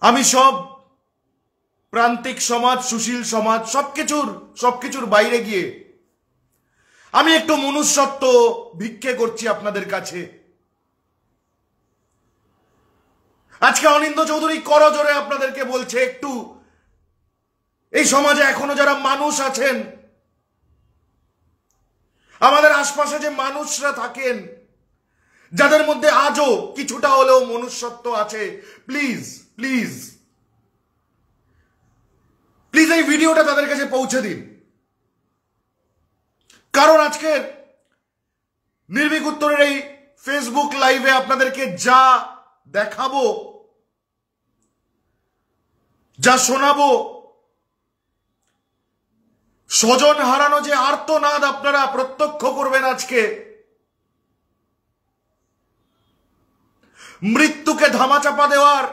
আমি সব প্রান্তিক সমাজ, সুশীল সমাজ, সবকিছুর বাইরে গিয়ে আমি একটু মনুষ্যত্ব ভিক্ষে করছি আপনাদের কাছে। আজকে অনিন্দ্য চৌধুরী করজোরে আপনাদেরকে বলছে, একটু এই সমাজে এখনো যারা মানুষ আছেন, আমাদের আশপাশে যে মানুষরা থাকেন, যাদের মধ্যে আজও কিছুটা হলেও মনুষ্যত্ব আছে, প্লিজ প্লিজ প্লিজ এই ভিডিওটা তাদের কাছে পৌঁছে দিন। কারণ আজকের নির্ভীক উত্তরের এই ফেসবুক লাইভে আপনাদেরকে যা দেখাবো, যা শোনাবো, স্বজন হারানো যে আর্তনাদ আপনারা প্রত্যক্ষ করবেন আজকে, মৃত্যুকে ধামাচাপা দেওয়ার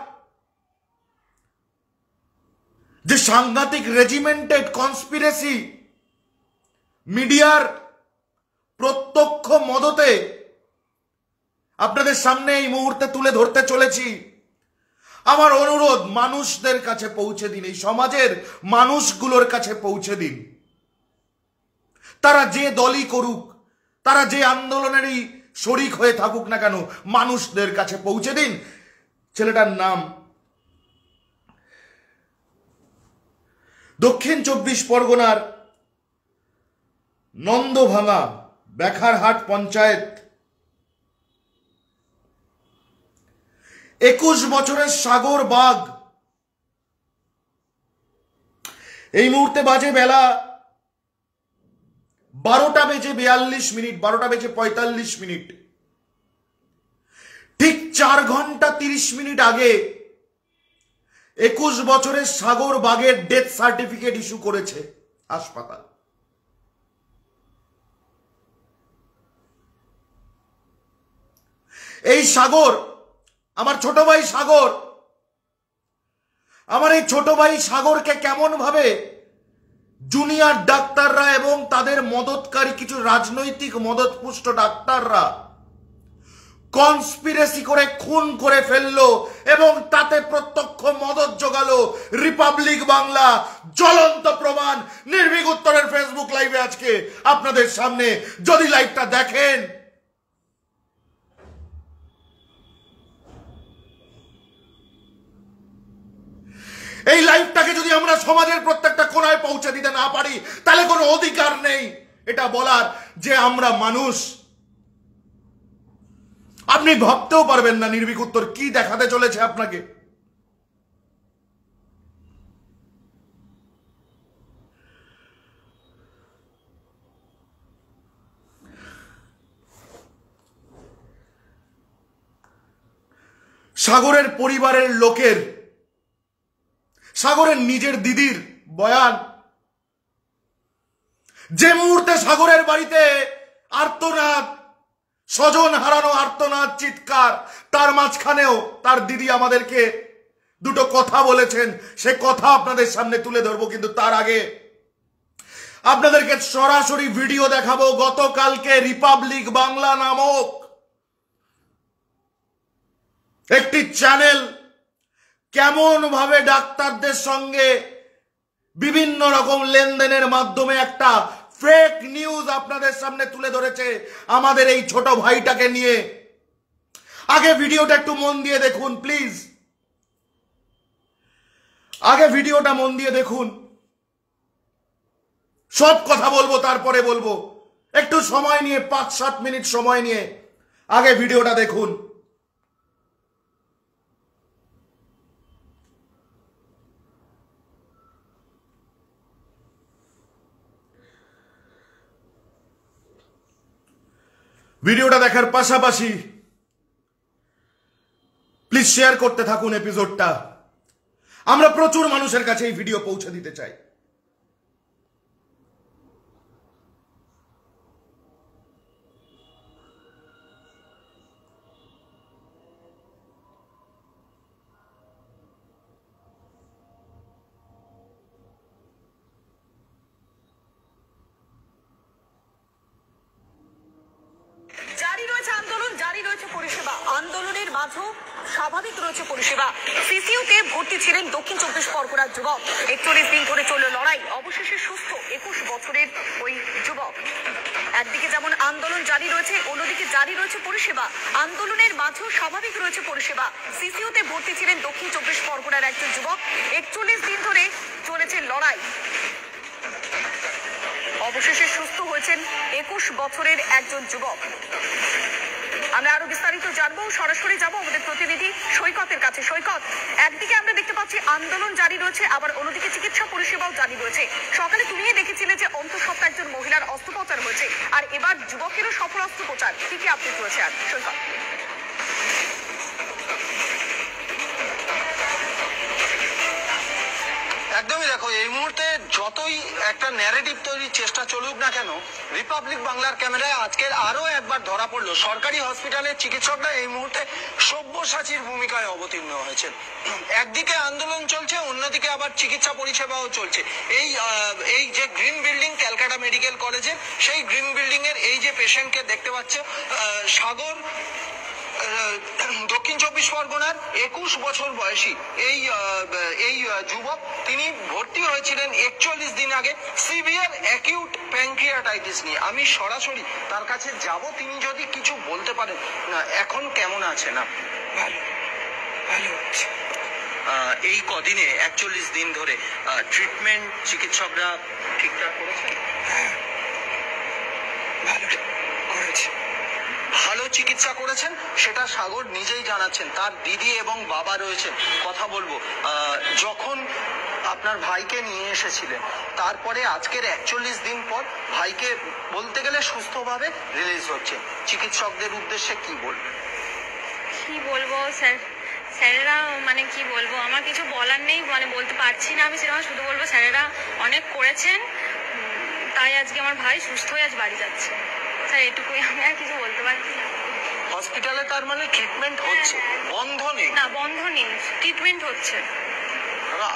যে সাংঘাতিক রেজিমেন্টেড কনস্পিরেসি মিডিয়ার প্রত্যক্ষ মদতে আপনাদের সামনে এই মুহূর্তে তুলে ধরতে চলেছি। আমার অনুরোধ, মানুষদের কাছে পৌঁছে দিন, এই সমাজের মানুষগুলোর কাছে পৌঁছে দিন। তারা যে দলই করুক, তারা যে আন্দোলনেরই শরিক হয়ে থাকুক না কেন, মানুষদের কাছে পৌঁছে দিন। ছেলেটার নাম দক্ষিণ 24 পরগনার নন্দভাঙা বেখারহাট পঞ্চায়েত 21 বছরের সাগর বাগ। এই মুহূর্তে বাজে বেলা 12:42, 12:45। ঠিক 4 ঘন্টা 30 মিনিট আগে 21 বছরের সাগর বাগের ডেথ সার্টিফিকেট ইস্যু করেছে হাসপাতাল। এই সাগর, আমার ছোট ভাই সাগর, আমার এই ছোট ভাই সাগরকে কেমন ভাবে জুনিয়র ডাক্তাররা এবং তাদের মদতকারী কিছু রাজনৈতিক মদতপুষ্ট ডাক্তাররা কনস্পিরেসি করে খুন করে ফেললো এবং তাতে প্রত্যক্ষ মদত জোগালো রিপাবলিক বাংলা। জ্বলন্ত প্রমাণ নির্ভীক উত্তরের ফেসবুক লাইভে আজকে আপনাদের সামনে। যদি লাইভটা দেখেন, এই লাইভটাকে যদি আমরা সমাজের প্রত্যেকটা কোণায় পৌঁছে দিতে না পারি, তাহলে কোনো অধিকার নেই এটা বলার যে আমরা মানুষ। আপনি ভাবতেও পারবেন না নির্ভীক উত্তর কি দেখাতে চলেছে আপনাকে। সাগরের পরিবারের লোকের, সাগরের নিজের দিদির বয়ান, যে মুহূর্তে সাগরের বাড়িতে আর্তনাদ, স্বজন হারানো আর্তনাদ, চিৎকার, তার মাঝখানেও তার দিদি আমাদেরকে দুটো কথা বলেছেন, সে কথা আপনাদের সামনে তুলে ধরবো। কিন্তু তার আগে আপনাদেরকে সরাসরি ভিডিও দেখাবো। গতকালকে রিপাবলিক বাংলা নামক একটি চ্যানেল কেমন ভাবে ডাক্তারদের সঙ্গে বিভিন্ন রকম লেনদেনের মাধ্যমে একটা ফেক নিউজ আপনাদের সামনে তুলে ধরেছে আমাদের এই ছোট ভাইটাকে নিয়ে। আগে ভিডিওটা একটু মন দিয়ে দেখুন প্লিজ, আগে ভিডিওটা মন দিয়ে দেখুন। সব কথা বলবো, তারপরে বলবো। একটু সময় নিয়ে, 5-7 মিনিট সময় নিয়ে আগে ভিডিওটা দেখুন। ভিডিওটা দেখার পাশাপাশি প্লিজ শেয়ার করতে থাকুন এপিসোডটা। আমরা প্রচুর মানুষের কাছে এই ভিডিও পৌঁছে দিতে চাই। জারি রয়েছে আন্দোলন, জারি রয়েছে পরিষেবা। আন্দোলনের মাঝেও স্বাভাবিক রয়েছে পরিষেবা। সিসিইউতে ভর্তি ছিলেন দক্ষিণ 24 পরগনার যুবক। 41 দিন ধরে চলল লড়াই, অবশেষে সুস্থ 21 বছরের ওই যুবক। একদিকে যেমন আন্দোলন জারি রয়েছে, অন্যদিকে জারি রয়েছে পরিষেবা। আন্দোলনের মাঝেও স্বাভাবিক রয়েছে পরিষেবা। সিসিইউতে ভর্তি ছিলেন দক্ষিণ 24 পরগনার একজন যুবক। 41 দিন ধরে চলেছে লড়াই, অবশেষে সুস্থ হয়েছেন 21 বছরের একজন যুবক। আমরা আরো বিস্তারিত জানবো, সরাসরি যাবো আমাদের প্রতিনিধি সৈকতের কাছে। সৈকত, একদিকে আমরা দেখতে পাচ্ছি আন্দোলন জারি রয়েছে, আবার অন্যদিকে চিকিৎসা পরিষেবাও জারি রয়েছে। সকালে তুমিই দেখেছিলে যে অন্তঃসত্ত্বা একজন মহিলার অস্ত্রোপচার হয়েছে, আর এবার যুবকেরও সফল অস্ত্রোপচার। কি কি আপডেট রয়েছে আর সৈকত? একদমই দেখো, এই মুহূর্তে যতই একটা ন্যারেটিভ তৈরির চেষ্টা চলুক না কেন, রিপাবলিক বাংলার ক্যামেরায় আজকের আরো একবার ধরা পড়লো সরকারি হসপিটালের চিকিৎসকরা এই মুহূর্তে সব্যসাচীর ভূমিকায় অবতীর্ণ হয়েছেন। একদিকে আন্দোলন চলছে, অন্যদিকে আবার চিকিৎসা পরিষেবাও চলছে। এই যে গ্রিন বিল্ডিং ক্যালকাটা মেডিকেল কলেজের, সেই গ্রিন বিল্ডিং এর এই যে পেশেন্টকে দেখতে পাচ্ছে সাগর, দক্ষিণ 24 পরগনার 21 বছর বয়সী এই যুবক, তিনি ভর্তি হয়েছিলেন 41 দিন আগে সিভিয়ার অ্যাকিউট প্যানক্রিয়াটাইটিস নিয়ে। আমি সরাসরি তার কাছে যাব, তিনি যদি কিছু বলতে পারেন। এখন কেমন আছেন আপনি? ভালো আছে। এই কদিনে 41 দিন ধরে ট্রিটমেন্ট চিকিৎসকরা ঠিকঠাক করেছেন? হ্যাঁ, ভালো করেছে। ভালো চিকিৎসা করেছেন, সেটা সাগর নিজেই জানাচ্ছেন। তার দিদি এবং বাবা রয়েছেন, কথা বলবো। যখন আপনার ভাইকে নিয়ে এসেছিলেন, তারপরে আজকের 41 দিন পর ভাইকে বলতে গেলে সুস্থভাবে রিলিজ হচ্ছে, চিকিৎসকদের উদ্দেশ্যে কি বলবেন? কি বলবো স্যার, স্যারেরা মানে কি বলবো, আমার কিছু বলার নেই, মানে বলতে পারছি না আমি সেরকম। শুধু বলবো স্যারেরা অনেক করেছেন, তাই আজকে আমার ভাই সুস্থ হয়ে আজ বাড়ি যাচ্ছে। স্যার এটুকুই, আমি আর কিছু বলতে পারছি না। হসপিটালে তার মানে ট্রিটমেন্ট হচ্ছে, বন্ধ নেই? না, বন্ধ নেই, ট্রিটমেন্ট হচ্ছে।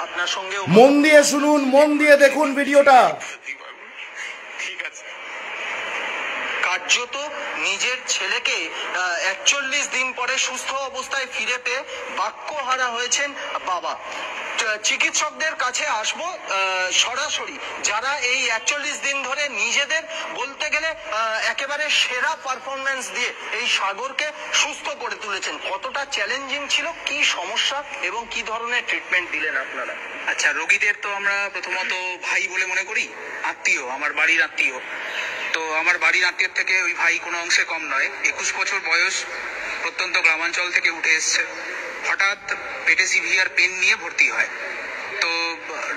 আপনার সঙ্গে মন দিয়ে শুনুন, মন দিয়ে দেখুন ভিডিওটা। ঠিক আছে। কার্যত নিজের ছেলেকে 41 দিন পরে সুস্থ অবস্থায় ফিরে পেয়ে বাক্যহারা হয়েছেন বাবা। চিকিৎসকদের কাছে আসবো সরাসরি, যারা এই 41 দিন ধরে নিজেদের বলতে গেলে একেবারে সেরা পারফরমেন্স দিয়ে এই সাগরকে সুস্থ করে তুলেছেন। কতটা চ্যালেঞ্জিং ছিল, কি সমস্যা এবং কি ধরনের ট্রিটমেন্ট দিলেন আপনারা? আচ্ছা, রোগীদের তো আমরা প্রথমত ভাই বলে মনে করি, আত্মীয়, আমার বাড়ির আত্মীয়। তো আমার বাড়ির আত্মীয় থেকে ওই ভাই কোনো অংশে কম নয়। 21 বছর বয়স, প্রত্যন্ত গ্রামাঞ্চল থেকে উঠে এসছে, হঠাৎ পেটে সিভিয়ার পেন নিয়ে ভর্তি হয়। তো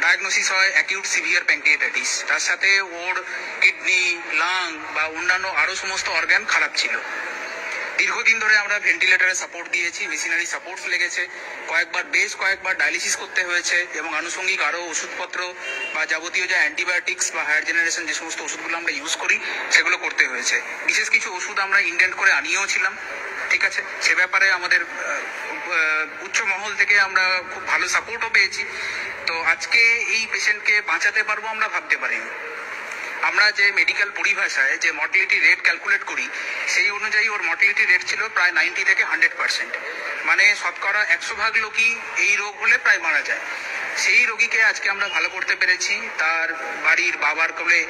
ডায়াগনোসিস হয় অ্যাকিউট সিভিয়ার প্যানক্রিয়াটাইটিস। তার সাথে ওর কিডনি, লাং বা অন্যান্য আরো সমস্ত অর্গান খারাপ ছিল। দীর্ঘদিন ধরে আমরা ভেন্টিলেটরে সাপোর্ট দিয়েছি, মেশিনারি সাপোর্ট লেগেছে, বেশ কয়েকবার ডায়ালিসিস করতে হয়েছে, এবং আনুষঙ্গিক আরো ওষুধপত্র বা যাবতীয় যে অ্যান্টিবায়োটিক্স বা হায়ার জেনারেশন যে সমস্ত ওষুধগুলো আমরা ইউজ করি সেগুলো করতে হয়েছে। বিশেষ কিছু ওষুধ আমরা ইন্ডেন্ট করে আনিয়েও ছিলাম। ঠিক আছে, সে ব্যাপারে আমাদের উচ্চ মহল থেকে আমরা খুব ভালো সাপোর্টও পেয়েছি। তো আজকে এই পেশেন্টকে বাঁচাতে পারবো আমরা ভাবতে পারিনি। আমরা যে মেডিকেল পরিভাষায় যে মর্টিলিটি রেট ক্যালকুলেট করি, সেই অনুযায়ী ওর মর্টিলিটি রেট ছিল প্রায় 90 থেকে 100%। মানে শতকরা 100 ভাগ লোকই এই রোগ হলে প্রায় মারা যায়। সেই রোগীকে আজকে আমরা ভালো করতে পেরেছি, তার বাড়ির বাবার কোলে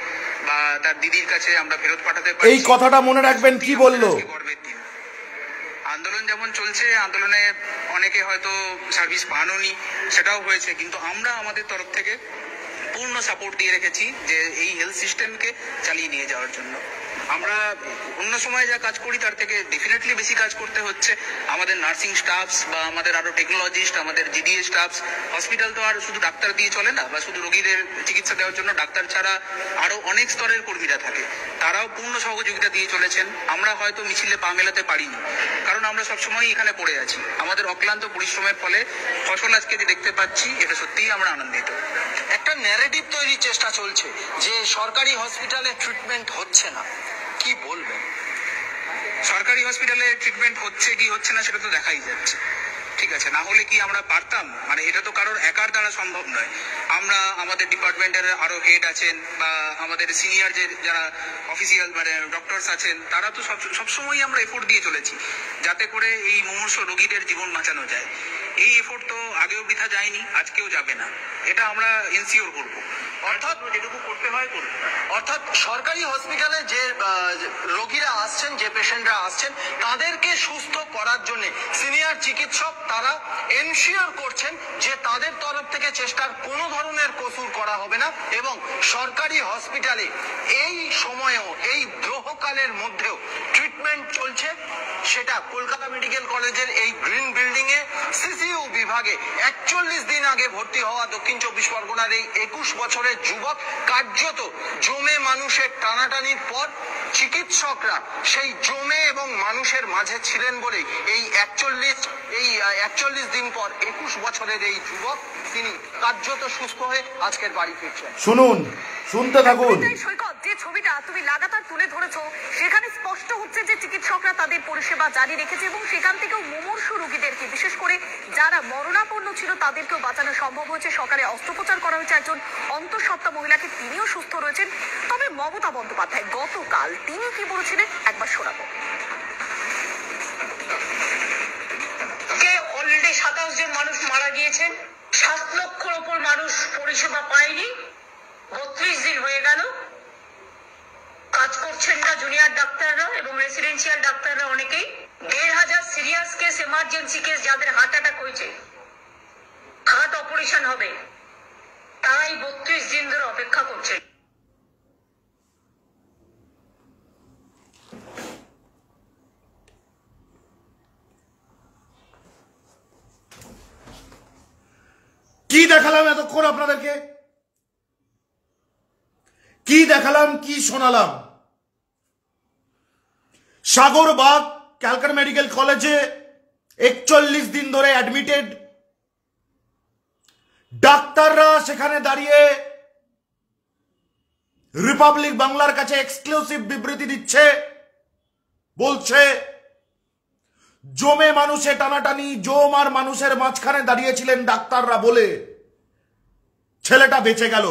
বা তার দিদির কাছে আমরা ফেরত পাঠাতে পারি। এই কথাটা মনে রাখবেন, কি বললো। গর্বের দিন। আন্দোলন যেমন চলছে, আন্দোলনে অনেকে হয়তো সার্ভিস পাননি, সেটাও হয়েছে, কিন্তু আমরা আমাদের তরফ থেকে পূর্ণ সাপোর্ট দিয়ে রেখেছি যে এই হেলথ সিস্টেমকে চালিয়ে নিয়ে যাওয়ার জন্য। আমরা অন্য সময় যা কাজ করি তার থেকে ডেফিনেটলি বেশি কাজ করতে হচ্ছে। আমাদের নার্সিং স্টাফস বা আমাদের আরো টেকনোলজিস্ট, আমাদের জিডিএ স্টাফস, হসপিটাল তো আর শুধু ডাক্তার দিয়ে চলে না, বা শুধু রোগীদের চিকিৎসা দেওয়ার জন্য ডাক্তার ছাড়া আরো অনেক স্তরের কর্মীরা থাকে, তারাও পূর্ণ সহযোগিতা দিয়ে চলেছেন। আমরা হয়তো মিছিলে পা মেলাতে পারিনি, কারণ আমরা সবসময় এখানে পড়ে আছি। আমাদের অক্লান্ত পরিশ্রমের ফলে ফসল আজকে যে দেখতে পাচ্ছি, এটা সত্যিই আমরা আনন্দিত। একটা ন্যারেটিভ তৈরির চেষ্টা চলছে যে সরকারি হসপিটালে ট্রিটমেন্ট হচ্ছে না, কি বলবেন? সরকারি হসপিটালে ট্রিটমেন্ট হচ্ছে কি হচ্ছে না সেটা তো দেখাই যাচ্ছে। ঠিক আছে, না হলে কি আমরা পারতাম? মানে এটা তো কারোর একার দ্বারা সম্ভব নয়। আমরা আমাদের ডিপার্টমেন্টের আরো হেড আছেন বা আমাদের সিনিয়র যে যারা অফিসিয়াল মানে ডক্টরস আছেন, তারা তো সবসময় আমরা এফোর্ট দিয়ে চলেছি যাতে করে এই মুমূর্ষু রোগীদের জীবন বাঁচানো যায়। এই এফোর্ট তো আগেও বৃথা যায়নি, আজকেও যাবে না, এটা আমরা এনসিওর করবো। অর্থাৎ যেটুকু করতে হয় করবো। অর্থাৎ সরকারি হসপিটালে যে রোগীরা আসছেন, যে পেশেন্টরা আসছেন, তাদেরকে সুস্থ করার জন্য সিনিয়র চিকিৎসক তারা এনশিওর করছেন যে তাদের তরফ থেকে চেষ্টার কোনো ধরনের কসুর করা হবে না এবং সরকারি হসপিটালে এই সময়েও এই দ্রোহকালের মধ্যেও ট্রিটমেন্ট চলছে। সেটা কলকাতা মেডিকেল কলেজের এই গ্রিন বিল্ডিং এ সিসিইউ বিভাগে 41 দিন আগে ভর্তি হওয়া দক্ষিণ 24 পরগনার এই 21 বছরের যুবক কার্যত জমে মানুষের টানাটানির পর চিকিৎসকরা সেই জমে এবং মানুষের মাঝে ছিলেন বলেই এই 41 দিন পর 21 বছরের এই যুবক তিনি কার্যত সুস্থ হয়ে আজকের বাড়ি ফিরছেন। শুনুন, শুনতে থাকুন। সৈকত, যে ছবিটা তুমি লাগাতার তুলে ধরেছো সেখানে স্পষ্ট হচ্ছে যে চিকিৎসকরা তাদের পরিষেবা জারি রেখেছে এবং সেখান থেকেও মুমূর্ষু রোগীদেরকে, বিশেষ করে যারা মরণাপন্ন ছিল তাদেরকেও বাঁচানো সম্ভব হয়েছে। সকালে অস্ত্রোপচার করা হয়েছে একজন অন্তঃসত্ত্বা মহিলাকে, তিনিও সুস্থ রয়েছেন। তবে মমতা বন্দ্যোপাধ্যায় গতকাল তিনি কি বলেছিলেন একবার শোনাবো। অলরেডি 27 জন মানুষ মারা গিয়েছেন, 7 লক্ষর ওপর মানুষ পরিষেবা পায়নি। 32 দিন হয়ে গেল, কাজ করছেন না জুনিয়র ডাক্তাররা এবং রেসিডেন্সিয়াল ডাক্তাররা অনেকেই। 1500 সিরিয়াস কেস, এমার্জেন্সি কেস, যাদের হার্ট অ্যাটাক হয়েছে, হার্ট অপারেশন হবে, তারাই 32 দিন ধরে অপেক্ষা করছেন। কি দেখালাম এতক্ষণ আপনাদেরকে? কি দেখালাম, কি শোনালাম? সাগরবাগ ক্যালকাটা মেডিকেল কলেজে 41 দিন ধরে অ্যাডমিটেড ডাক্তাররা সেখানে দাঁড়িয়ে রিপাবলিক বাংলার কাছে এক্সক্লুসিভ বিবৃতি দিচ্ছে, বলছে জমে মানুষে টানাটানি, জম আর মানুষের মাঝখানে দাঁড়িয়েছিলেন ডাক্তাররা বলে ছেলেটা বেঁচে গেল।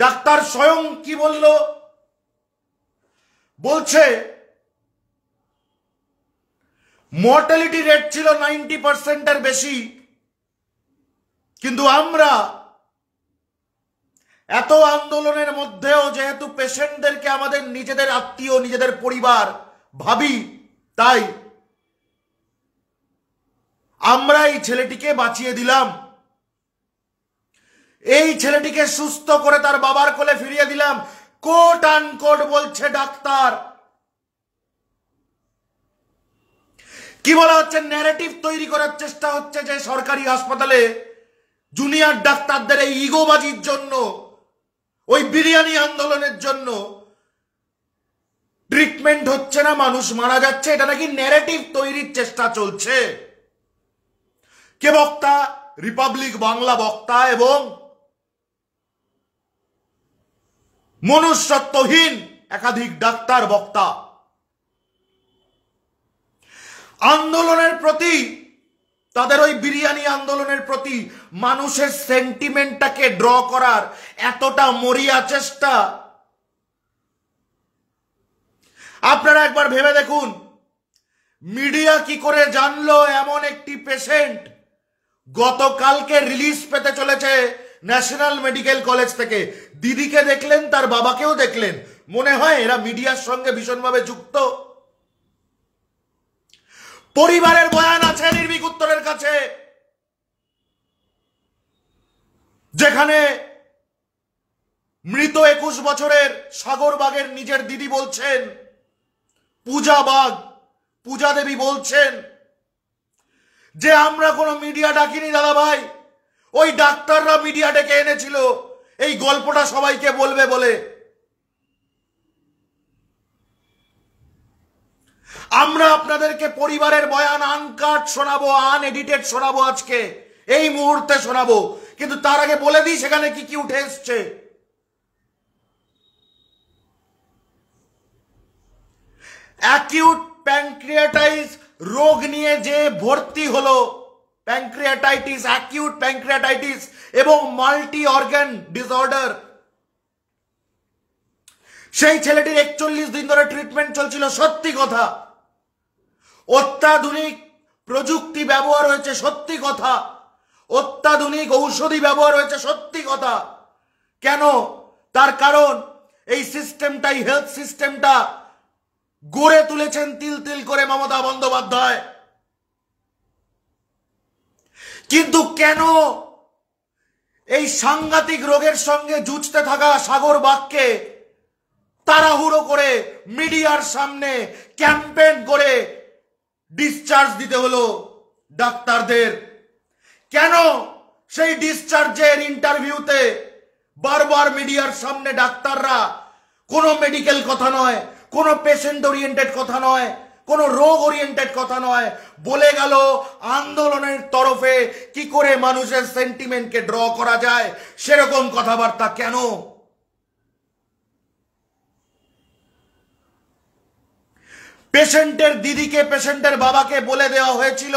ডাক্তার স্বয়ং কি বলল? বলছে মর্টালিটি রেট ছিল 90% বেশি, কিন্তু আমরা এত আন্দোলনের মধ্যেও যেহেতু পেশেন্টদেরকে আমাদের নিজেদের আত্মীয়, নিজেদের পরিবার ভাবি, তাই আমরা এই ছেলেটিকে বাঁচিয়ে দিলাম, এই ছেলেটিকে সুস্থ করে তার বাবার কোলে ফিরিয়ে দিলাম। কোট আনকোট বলছে ডাক্তার। কি বলা হচ্ছে? ন্যারেটিভ তৈরি করার চেষ্টা হচ্ছে যে সরকারি হাসপাতালে জুনিয়র ডাক্তারদের এই ইগোবাজির জন্য, ওই বিরিয়ানি আন্দোলনের জন্য ট্রিটমেন্ট হচ্ছে না, মানুষ মারা যাচ্ছে। এটা নাকি ন্যারেটিভ তৈরির চেষ্টা চলছে। কে বক্তা? রিপাবলিক বাংলা বক্তা এবং মনুষ্যত্বহীন একাধিক ডাক্তার বক্তা। আন্দোলনের প্রতি, তাদের ওই বিরিয়ানি আন্দোলনের প্রতি মানুষের সেন্টিমেন্টটাকে ড্র করার এতটা মরিয়া চেষ্টা, আপনারা একবার ভেবে দেখুন। মিডিয়া কি করে জানলো এমন একটি পেশেন্ট গতকালকে রিলিজ পেতে চলেছে ন্যাশনাল মেডিকেল কলেজ থেকে? দিদিকে দেখলেন, তার বাবাকেও দেখলেন, মনে হয় এরা মিডিয়ার সঙ্গে ভীষণভাবে যুক্ত। পরিবারের বয়ান আছে নির্ভীক উত্তরের কাছে, যেখানে মৃত 21 বছরের সাগরবাগের নিজের দিদি বলছেন, পূজা দেবী বলছেন যে আমরা কোনো মিডিয়া ডাকিনি দাদা ভাই, ওই ডাক্তাররা মিডিয়া ডেকে এনেছিল এই গল্পটা সবাইকে বলবে বলে। আমরা আপনাদেরকে পরিবারের বয়ান আনকাট শোনাবো, আনএডিটেড শোনাবো, আজকে এই মুহূর্তে শোনাবো। কিন্তু তার আগে বলে দিই সেখানে কি কি উঠে এসছে। অ্যাকিউট প্যানক্রিয়াটাইটিস রোগ নিয়ে যে ভর্তি হলো প্যানক্রিয়াটাইটিস, অ্যাকিউট প্যানক্রিয়াটাইটিস এবং মাল্টি অর্গান ডিসঅর্ডার। সেই ছেলেটির 41 দিন ধরে ট্রিটমেন্ট চলছিল। সত্যি কথা, অত্যাধুনিক প্রযুক্তি ব্যবহার হয়েছে, সত্যি কথা, অত্যাধুনিক ঔষধি ব্যবহার হয়েছে, সত্যি কথা। কেন? তার কারণ এই সিস্টেমটাই, হেলথ সিস্টেমটা গড়ে তুলেছেন তিল তিল করে মমতা বন্দ্যোপাধ্যায়। কিন্তু কেন এই সাংঘাতিক রোগের সঙ্গে যুঝতে থাকা সাগর বাগকে তাড়াহুড়ো করে মিডিয়ার সামনে ক্যাম্পেইন করে ডিসচার্জ দিতে হলো ডাক্তারদের? কেন সেই ডিসচার্জের ইন্টারভিউতে বারবার মিডিয়ার সামনে ডাক্তাররা কোনো মেডিকেল কথা নয়, কোনো পেশেন্ট ওরিয়েন্টেড কথা নয়, কোনো রোগ ওরিয়েন্টেড কথা নয়, বলে গেল আন্দোলনের তরফে কি করে মানুষের সেন্টিমেন্টকে ড্র করা যায় সেরকম কথাবার্তা? কেন? পেশেন্টের দিদিকে, পেশেন্টের বাবাকে বলে দেওয়া হয়েছিল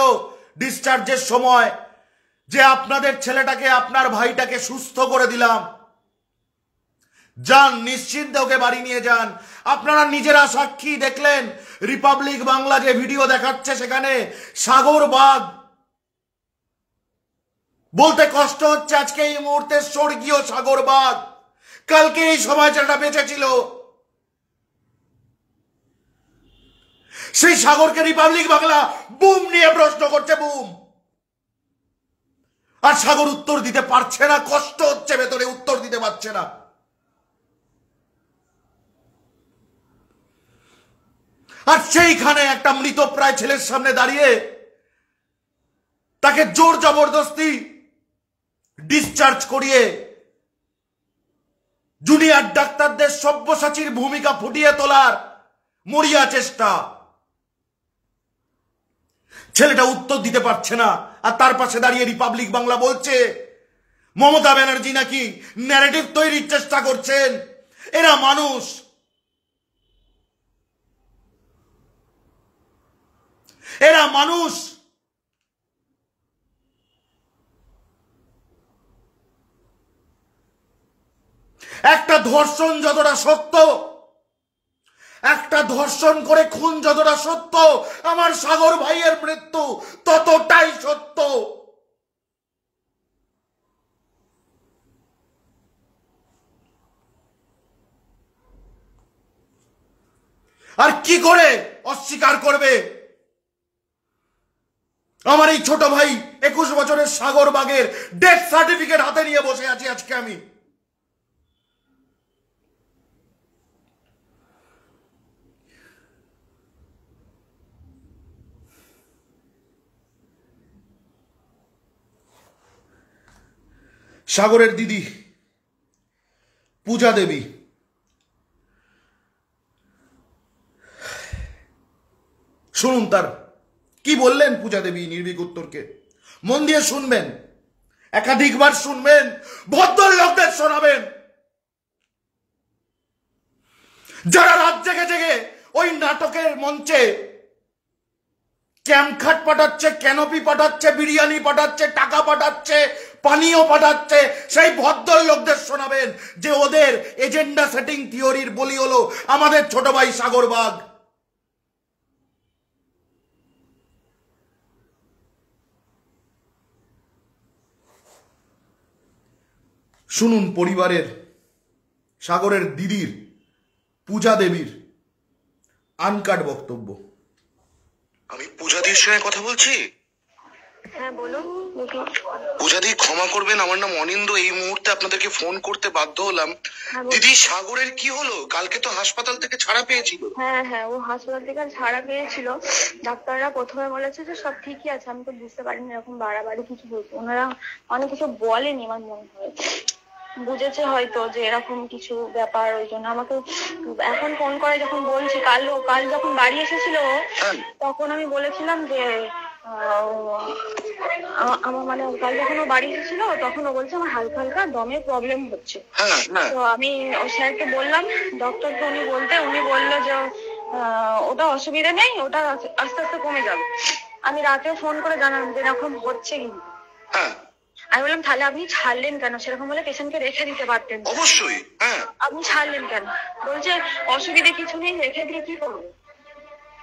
ডিসচার্জের সময় যে আপনাদের ছেলেটাকে, আপনার ভাইটাকে সুস্থ করে দিলাম, যান নিশ্চিন্তে ওকে বাড়ি নিয়ে যান। আপনারা নিজেরা সাক্ষী, দেখলেন রিপাবলিক বাংলা যে ভিডিও দেখাচ্ছে সেখানে সাগর বাগ বলতে কষ্ট হচ্ছে আজকে এই মুহূর্তে স্বর্গীয় সাগর বাগ। কালকে এই সময় যেটা বেঁচে ছিল সেই সাগরকে রিপাবলিক বাংলা বুম নিয়ে প্রশ্ন করছে, বুম। আর সাগর উত্তর দিতে পারছে না, কষ্ট হচ্ছে ভেতরে, উত্তর দিতে পারছে না। আর সেইখানে একটা মৃতপ্রায় ছেলের সামনে দাঁড়িয়ে তাকে জোর জবরদস্তি ডিসচার্জ করিয়ে জুনিয়র ডাক্তারদের সব্যসাচীর ভূমিকা ফুটিয়ে তোলার মরিয়া চেষ্টা। ছেলেটা উত্তর দিতে পারছে না, আর তার পাশে দাঁড়িয়ে রিপাবলিক বাংলা বলছে মমতা ব্যানার্জি নাকি ন্যারেটিভ তৈরির চেষ্টা করছেন। এরা মানুষ, এরা মানুষ। একটা ধর্ষণ যতটা সত্য, একটা ধর্ষণ করে খুন যতটা সত্য, আমার সাগর ভাইয়ের মৃত্যু ততটাই সত্য। আর কি করে অস্বীকার করবে? আমার এই ছোট ভাই 21 বছরের সাগর বাগের ডেথ সার্টিফিকেট হাতে নিয়ে বসে আছি আজকে আমি। সাগরের দিদি পূজা দেবী, শুনুন তার কি বললেন পূজা দেবী নির্ভীক উত্তরকে। মন দিয়ে শুনবেন, একাধিকবার শুনবেন, ভদ্রলোকদের শোনাবেন। যারা রাত জেগে জেগে ওই নাটকের মঞ্চে ক্যাম্পখাট পাঠাচ্ছে, ক্যানোপি পাঠাচ্ছে, বিরিয়ানি পাঠাচ্ছে, টাকা পাঠাচ্ছে, পানীয় পাঠাচ্ছে, সেই ভদ্রলোকদের শোনাবেন যে ওদের এজেন্ডা সেটিং থিওরির বলি হলো আমাদের ছোট ভাই সাগর বাগ। শুনুন পরিবারের, সাগরের দিদির, পূজা দেবীর আনকাট বক্তব্য। আমি পূজাদির সঙ্গে কথা বলছি। হ্যাঁ বলুন। পূজাদি ক্ষমা করবেন, আমার নাম অনিন্দ। এই মুহূর্তে আপনাদেরকে ফোন করতে বাধ্য হলাম। দিদি সাগরের কি হলো? কালকে তো হাসপাতাল থেকে ছাড়া পেয়েছিল। হ্যাঁ হ্যাঁ, ও হাসপাতাল থেকে ছাড়া পেয়েছিল। ডাক্তাররা প্রথমে বলেছে যে সব ঠিকই আছে। আমি তো বুঝতে পারিনি এরকম বাড়াবাড়ি কিছু হয়েছে। ওনারা অনেক কিছু বলেনি, আমার মনে হয় বুঝেছে হয়তো যে এরকম কিছু ব্যাপার, ওই জন্য আমাকে এখন ফোন করে যখন বলছি, কাল যখন বাড়ি এসেছিল তখন আমি বলেছিলাম যে আমার মানে কাল যখন ও বাড়ি এসেছিল তখন ও বলছে আমার হালকা হালকা দমে প্রবলেম হচ্ছে। তো আমি ও স্যারকে বললাম, ডক্টরকে উনি বললো যে ওটা অসুবিধা নেই, ওটা আস্তে আস্তে কমে যাবে। আমি রাতেও ফোন করে জানালাম যে এরকম হচ্ছে কিন্তু হ্যাঁ আমি বললাম তাহলে আপনি ছাড়লেন কেন, সেরকম হলে পেশেন্টকে রেখে দিতে পারতেন, অবশ্যই। হ্যাঁ আপনি ছাড়লেন কেন? বলছে অসুবিধে কিছু নেই, রেখে দিয়ে কি করবো,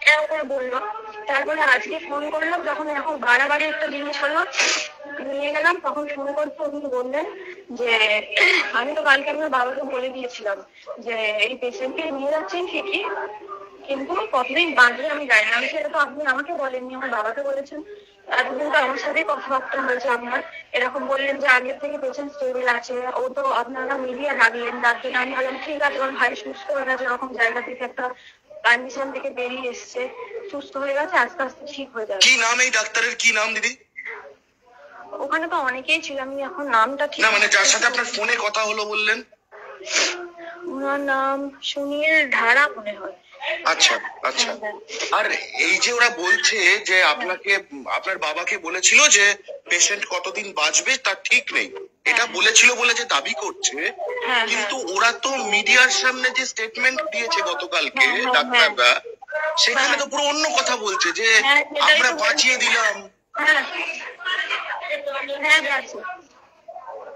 এরকম করে বললো। তারপরে আজকে ফোন করলাম, যখন এখন বাড়াবাড়ি একটা জিনিস হলো, নিয়ে গেলাম, তখন ফোন করতে উনি বললেন যে আমি তো কালকে আপনার বাবাকে বলে দিয়েছিলাম যে এই পেশেন্টকে নিয়ে যাচ্ছেন ঠিকই, কিন্তু কতদিন বাঁচবে আমি জানি না। আমি সেটা তো আপনি আমাকে বলেননি, আমার বাবাকে বলেছেন। এতদিন তো আমার সাথেই কথাবার্তা হয়েছে আপনার, এরকম বললেন যে আগের থেকে পেশেন্ট স্টেবল আছে, ও তো আপনারা মিডিয়া রাখলেন, তার জন্য আমি ভাবলাম ঠিক আছে, আমার ভাই সুস্থ হয়ে গেছে, এরকম জায়গা থেকে একটা কন্ডিশন থেকে বেরিয়ে এসছে, সুস্থ হয়ে গেছে, আস্তে আস্তে ঠিক হয়ে যাবে। কি নাম এই ডাক্তারের, কি নাম দিদি? ওখানে তো অনেকেই ছিল, আমি এখন নামটা ঠিক না মানে যার সাথে আপনার ফোনে কথা হলো বললেন। ওনার নাম সুনীল ধারা মনে হয়। আচ্ছা আচ্ছা। আর এই যে ওরা বলছে যে আপনাকে, আপনার বাবাকে বলেছিল যে পেশেন্ট কতদিন বাঁচবে তার ঠিক নেই, এটা বলেছিল বলে যে দাবি করছে, কিন্তু ওরা তো মিডিয়ার সামনে যে স্টেটমেন্ট দিয়েছে গতকালকে ডাক্তাররা, সেখানে তো পুরো অন্য কথা বলছে যে আমরা বাঁচিয়ে দিলাম,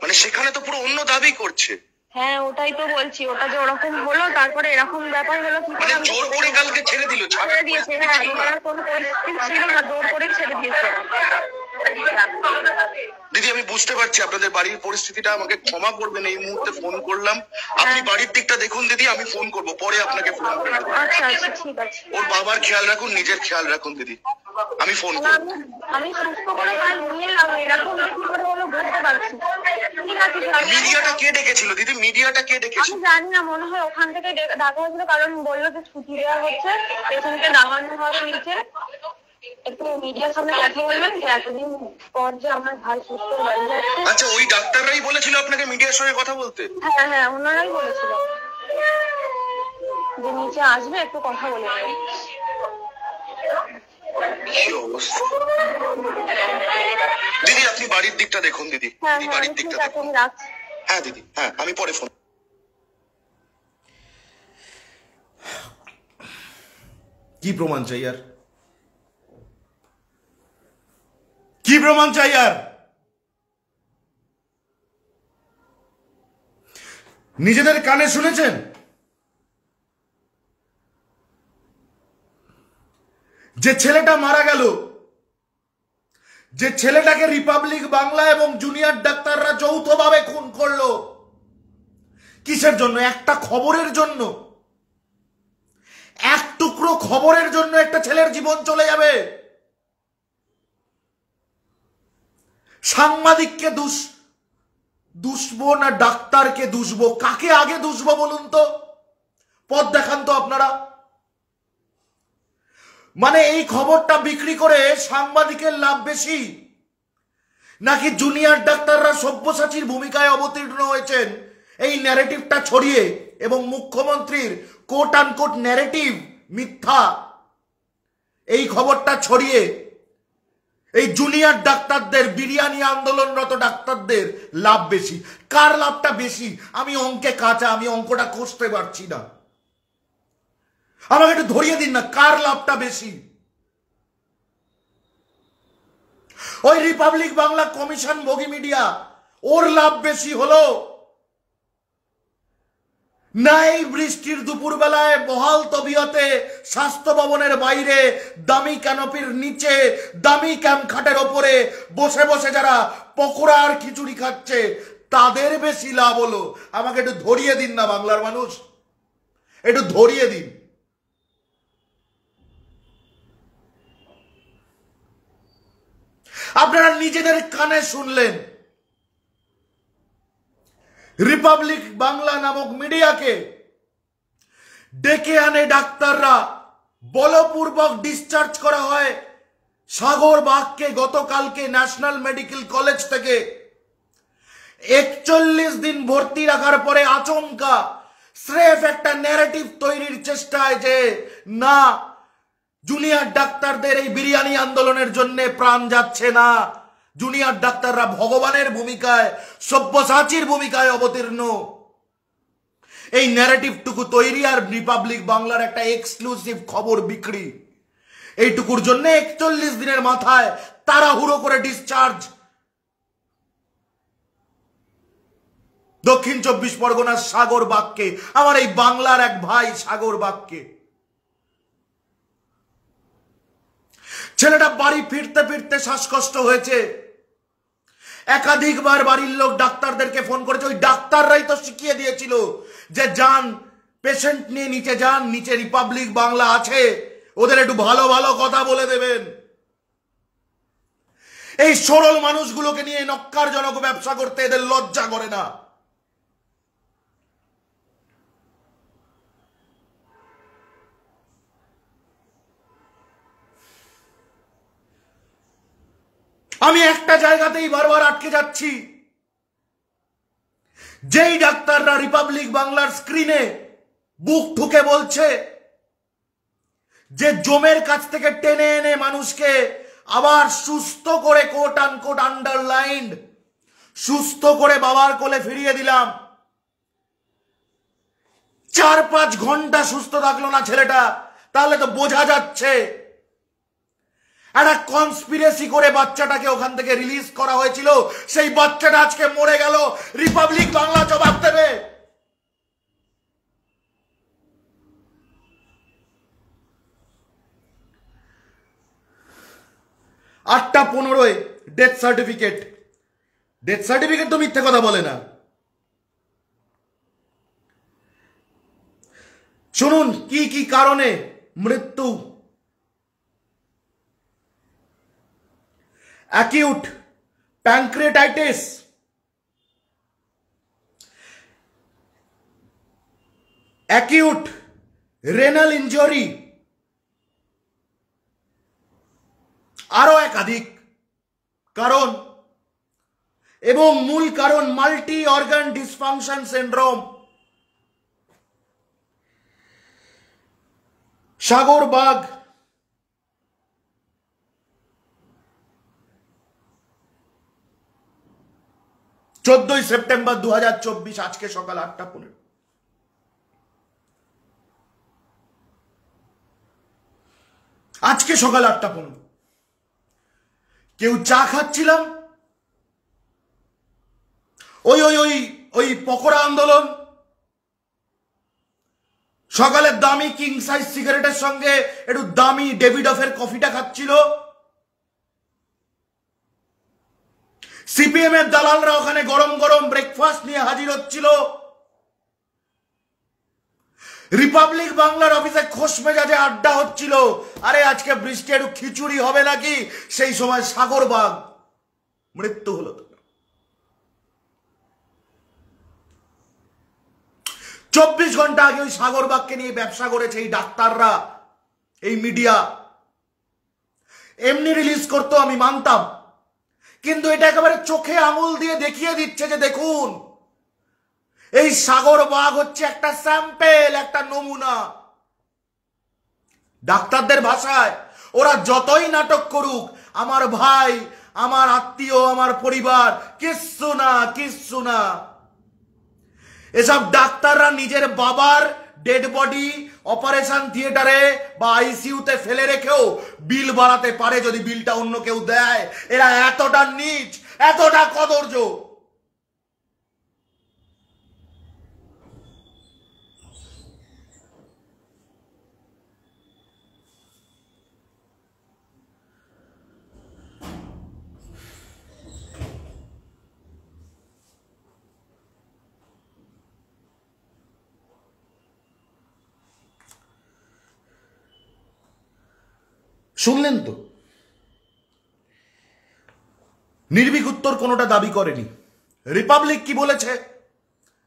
মানে সেখানে তো পুরো অন্য দাবি করছে। হ্যাঁ ওটাই তো বলছি, ওটা যে ওরকম হলো, তারপরে এরকম ব্যাপার হলো, কি মানে জোর করে কালকে ছেড়ে দিল, ছেড়ে দিয়েছে। হ্যাঁ ওনার কোনো পরিস্থিতি ছিল না, জোর করে ছেড়ে দিয়েছে। দিদি আমি বুঝতে পারছি আপনাদের বাড়ির পরিস্থিতিটা, আমাকে ক্ষমা করবেন, এই মুহূর্তে ফোন করলাম, আপনি বাড়ির দিকটা দেখুন দিদি, আমি ফোন করব পরে, আপনাকে ফোন করবো। আচ্ছা আচ্ছা ঠিক আছে। ওর বাবার খেয়াল রাখুন, নিজের খেয়াল রাখুন দিদি, আমি ফোন করবো। আমি সুস্থ করে কাল নিয়ে এলাম, এরকম কি করে হলো বুঝতে পারছি। ঠিক আছে মিডিয়াটা কে ডেকেছিল দিদি, মিডিয়াটা কে ডেকেছিল? আমি জানি না, মনে হয় ওখান থেকে ডাকা হয়েছিল, কারণ বললো যে ছুটি দেওয়া হচ্ছে, পেশেন্টকে নামানো হবে নিচে, একটু মিডিয়ার সামনে কথা বলবেন যে এতদিন পর যে আমার ভাই সুস্থ হয়ে যাচ্ছে। আচ্ছা ওই ডাক্তাররাই বলেছিল আপনাকে মিডিয়ার সঙ্গে কথা বলতে? হ্যাঁ হ্যাঁ ওনারাই বলেছিল যে নিচে আসবে, একটু কথা বলে নেবে। কি অবস্থা দিদি, আপনি বাড়ির দিকটা দেখুন দিদি, হ্যাঁ দিদি হ্যাঁ বাড়ির ঠিক দিকটা আছে, দেখুন। আমি রাখছি। হ্যাঁ দিদি, হ্যাঁ আমি পরে ফোন। কি প্রমাণ চাই আর, কি প্রমাণ চাই আর? নিজেদের কানে শুনেছেন যে ছেলেটা মারা গেল, যে ছেলেটাকে রিপাবলিক বাংলা এবং জুনিয়র ডাক্তাররা যৌথভাবে খুন করলো, কিসের জন্য? একটা খবরের জন্য, এক টুকরো খবরের জন্য একটা ছেলের জীবন চলে যাবে। সাংবাদিককে দুষবো না ডাক্তারকে দুষবো? কাকে আগে দুষবো বলুন তো? পথ দেখান তো আপনারা। মানে এই খবরটা বিক্রি করে সাংবাদিকের লাভ বেশি, নাকি জুনিয়র ডাক্তাররা সব্যসাচীর ভূমিকায় অবতীর্ণ হয়েছেন এই ন্যারেটিভটা ছড়িয়ে, এবং মুখ্যমন্ত্রীর কোট আনকোট ন্যারেটিভ মিথ্যা, এই খবরটা ছড়িয়ে এই জুনিয়র ডাক্তারদের, বিরিয়ানি আন্দোলনরত ডাক্তারদের লাভ বেশি? কার লাভটা বেশি? আমি অঙ্কে কাঁচা, আমি অঙ্কটা কষতে পারছি না, আমাকে একটু ধরিয়ে দিন না, কার লাভটা বেশি? ওই রিপাবলিক বাংলা কমিশন ভোগী মিডিয়া, ওর লাভ বেশি হলো না এই বৃষ্টির দুপুর বেলায় বহাল তবিয়তে স্বাস্থ্য ভবনের বাইরে দামি ক্যানোপির নিচে দামি ক্যাম্প খাটের ওপরে বসে বসে যারা পকোড়া আর খিচুড়ি খাচ্ছে, তাদের বেশি লাভ হলো? আমাকে একটু ধরিয়ে দিন না বাংলার মানুষ, একটু ধরিয়ে দিন। আপনারা নিজেদের কানে শুনলেন, রিপাবলিক বাংলা নামক মিডিয়াকে ডেকে আনে ডাক্তাররা, বলপূর্বক ডিসচার্জ করা হয় সাগর বাগকে গতকালকে ন্যাশনাল মেডিকেল কলেজ থেকে। 41 দিন ভর্তি রাখার পরে আচমকা স্রেফ একটা ন্যারেটিভ তৈরির চেষ্টায় যে না জুনিয়র ডাক্তারদের এই বিরিয়ানি আন্দোলনের জন্য প্রাণ যাচ্ছে না, জুনিয়র ডাক্তাররা ভগবানের ভূমিকায়, সব্যসাচীর ভূমিকায় অবতীর্ণ, এই ন্যারেটিভটুকু তৈরি আর রিপাবলিক বাংলার একটা এক্সক্লুসিভ খবর বিক্রি। এইটুকুর জন্য 41 দিনের মাথায় তাড়াহুড়ো করে ডিসচার্জ দক্ষিণ 24 পরগনার সাগর বাগকে, আমার এই বাংলার এক ভাই সাগর বাগকে। ছেলেটা বাড়ি ফিরতে ফিরতে শ্বাসকষ্ট হয়েছে, একাধিকবার বাড়ির লোক ডাক্তারদেরকে ফোন করেছে। ওই ডাক্তাররাই তো শিখিয়ে দিয়েছিল যে যান পেশেন্ট নিয়ে নিচে যান, নিচে রিপাবলিক বাংলা আছে, ওদের একটু ভালো ভালো কথা বলে দেবেন। এই সরল মানুষগুলোকে নিয়ে নক্কারজনক ব্যবসা করতে এদের লজ্জা করে না। আমি একটা জায়গাতেই বারবার আটকে যাচ্ছি, যেই ডাক্তাররা রিপাবলিক বাংলার স্ক্রিনে বুক ঠুকে বলছে যে জমের কাছ থেকে টেনে এনে মানুষকে আবার সুস্থ করে কোট আনকোট আন্ডারলাইন্ড সুস্থ করে বাবার কোলে ফিরিয়ে দিলাম, 4-5 ঘন্টা সুস্থ থাকলো না ছেলেটা, তাহলে তো বোঝা যাচ্ছে একটা কনস্পিরেসি করে বাচ্চাটাকে ওখান থেকে রিলিজ করা হয়েছিল। সেই বাচ্চাটা আজকে মরে গেল, রিপাবলিক বাংলা জবাব দেবে। আটটা 15 ডেথ সার্টিফিকেট, ডেথ সার্টিফিকেট তো মিথ্যে কথা বলে না। শুনুন কি কি কারণে মৃত্যু। Acute pancreatitis, acute renal injury, আরো একাধিক কারণ, এবং মূল কারণ মাল্টি অর্গান ডিসফাংশন সিন্ড্রোম। সাগর বাগ সেপ্টেম্বর 2024, আজকে সকাল 8টা 15। আজকে সকাল 8টা 15 কেউ চা খাচ্ছিলাম, ওই ওই ওই ওই পকোড়া আন্দোলন সকালের দামি কিং সাইজ সিগারেটের সঙ্গে একটু দামি ডেভিডফের কফিটা খাচ্ছিল। সিপিএম এর দালালরা ওখানে গরম গরম ব্রেকফাস্ট নিয়ে হাজির হচ্ছিল। রিপাবলিক বাংলার অফিসে খোশ মেজাজে আড্ডা হচ্ছিল, আরে আজকে বৃষ্টি একটু খিচুড়ি হবে নাকি। সেই সময় সাগর বাগ মৃত্যু হলো। 24 ঘন্টা আগে ওই সাগর বাগকে নিয়ে ব্যবসা করেছে এই ডাক্তাররা, এই মিডিয়া। এমনি রিলিজ করতো আমি মানতাম, কিন্তু এটা একেবারে চোখে আঙুল দিয়ে দেখিয়ে দিচ্ছে যে দেখুন এই সাগর বাগ হচ্ছে একটা স্যাম্পেল, একটা নমুনা। ডাক্তারদের ভাষায় ওরা যতই নাটক করুক, আমার ভাই, আমার আত্মীয়, আমার পরিবার, কিচ্ছু না, কিচ্ছু না। এসব ডাক্তাররা নিজের বাবার ডেড বডি অপারেশন থিয়েটারে বা আইসিইউতে ফেলে রেখেও বিল বাড়াতে পারে যদি বিলটা অন্য কেউ দেয়। এরা এতটা নীচ, এতটা কদর্য। শুনলেন তো, নির্ভীক উত্তর কোনোটা দাবি করেনি। রিপাবলিক কি বলেছে,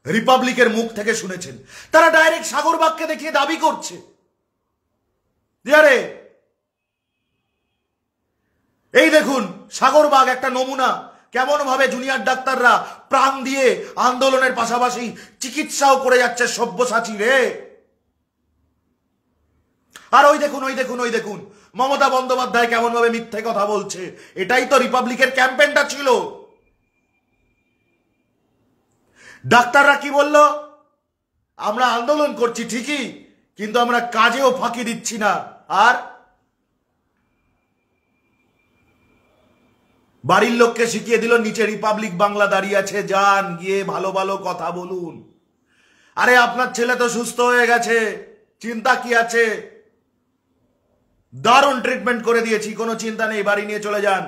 রিপাবলিকের মুখ থেকে শুনেছেন। তারা ডাইরেক্ট সাগর বাগকে দেখিয়ে দাবি করছে আরে এই দেখুন সাগর বাগ একটা নমুনা, কেমন ভাবে জুনিয়র ডাক্তাররা প্রাণ দিয়ে আন্দোলনের পাশাপাশি চিকিৎসাও করে যাচ্ছে সব্যসাচী রে। আর ওই দেখুন, ওই দেখুন, ওই দেখুন মমতা বন্দ্যোপাধ্যায় কেমন ভাবে মিথ্যে কথা বলছে। এটাই তো রিপাবলিকের ক্যাম্পেইনটা ছিল। ডাক্তাররা কি বলল, আমরা আন্দোলন করছি ঠিকই, কিন্তু আমরা কাজেও ফাঁকি দিচ্ছি না। আর বাড়ির লোককে শিখিয়ে দিল, নিচে রিপাবলিক বাংলা দাঁড়িয়ে আছে, যান গিয়ে ভালো ভালো কথা বলুন। আরে আপনার ছেলে তো সুস্থ হয়ে গেছে, চিন্তা কি আছে? দারুণ ট্রিটমেন্ট করে দিয়েছি, কোনো চিন্তা নেই, বাড়ি নিয়ে চলে যান,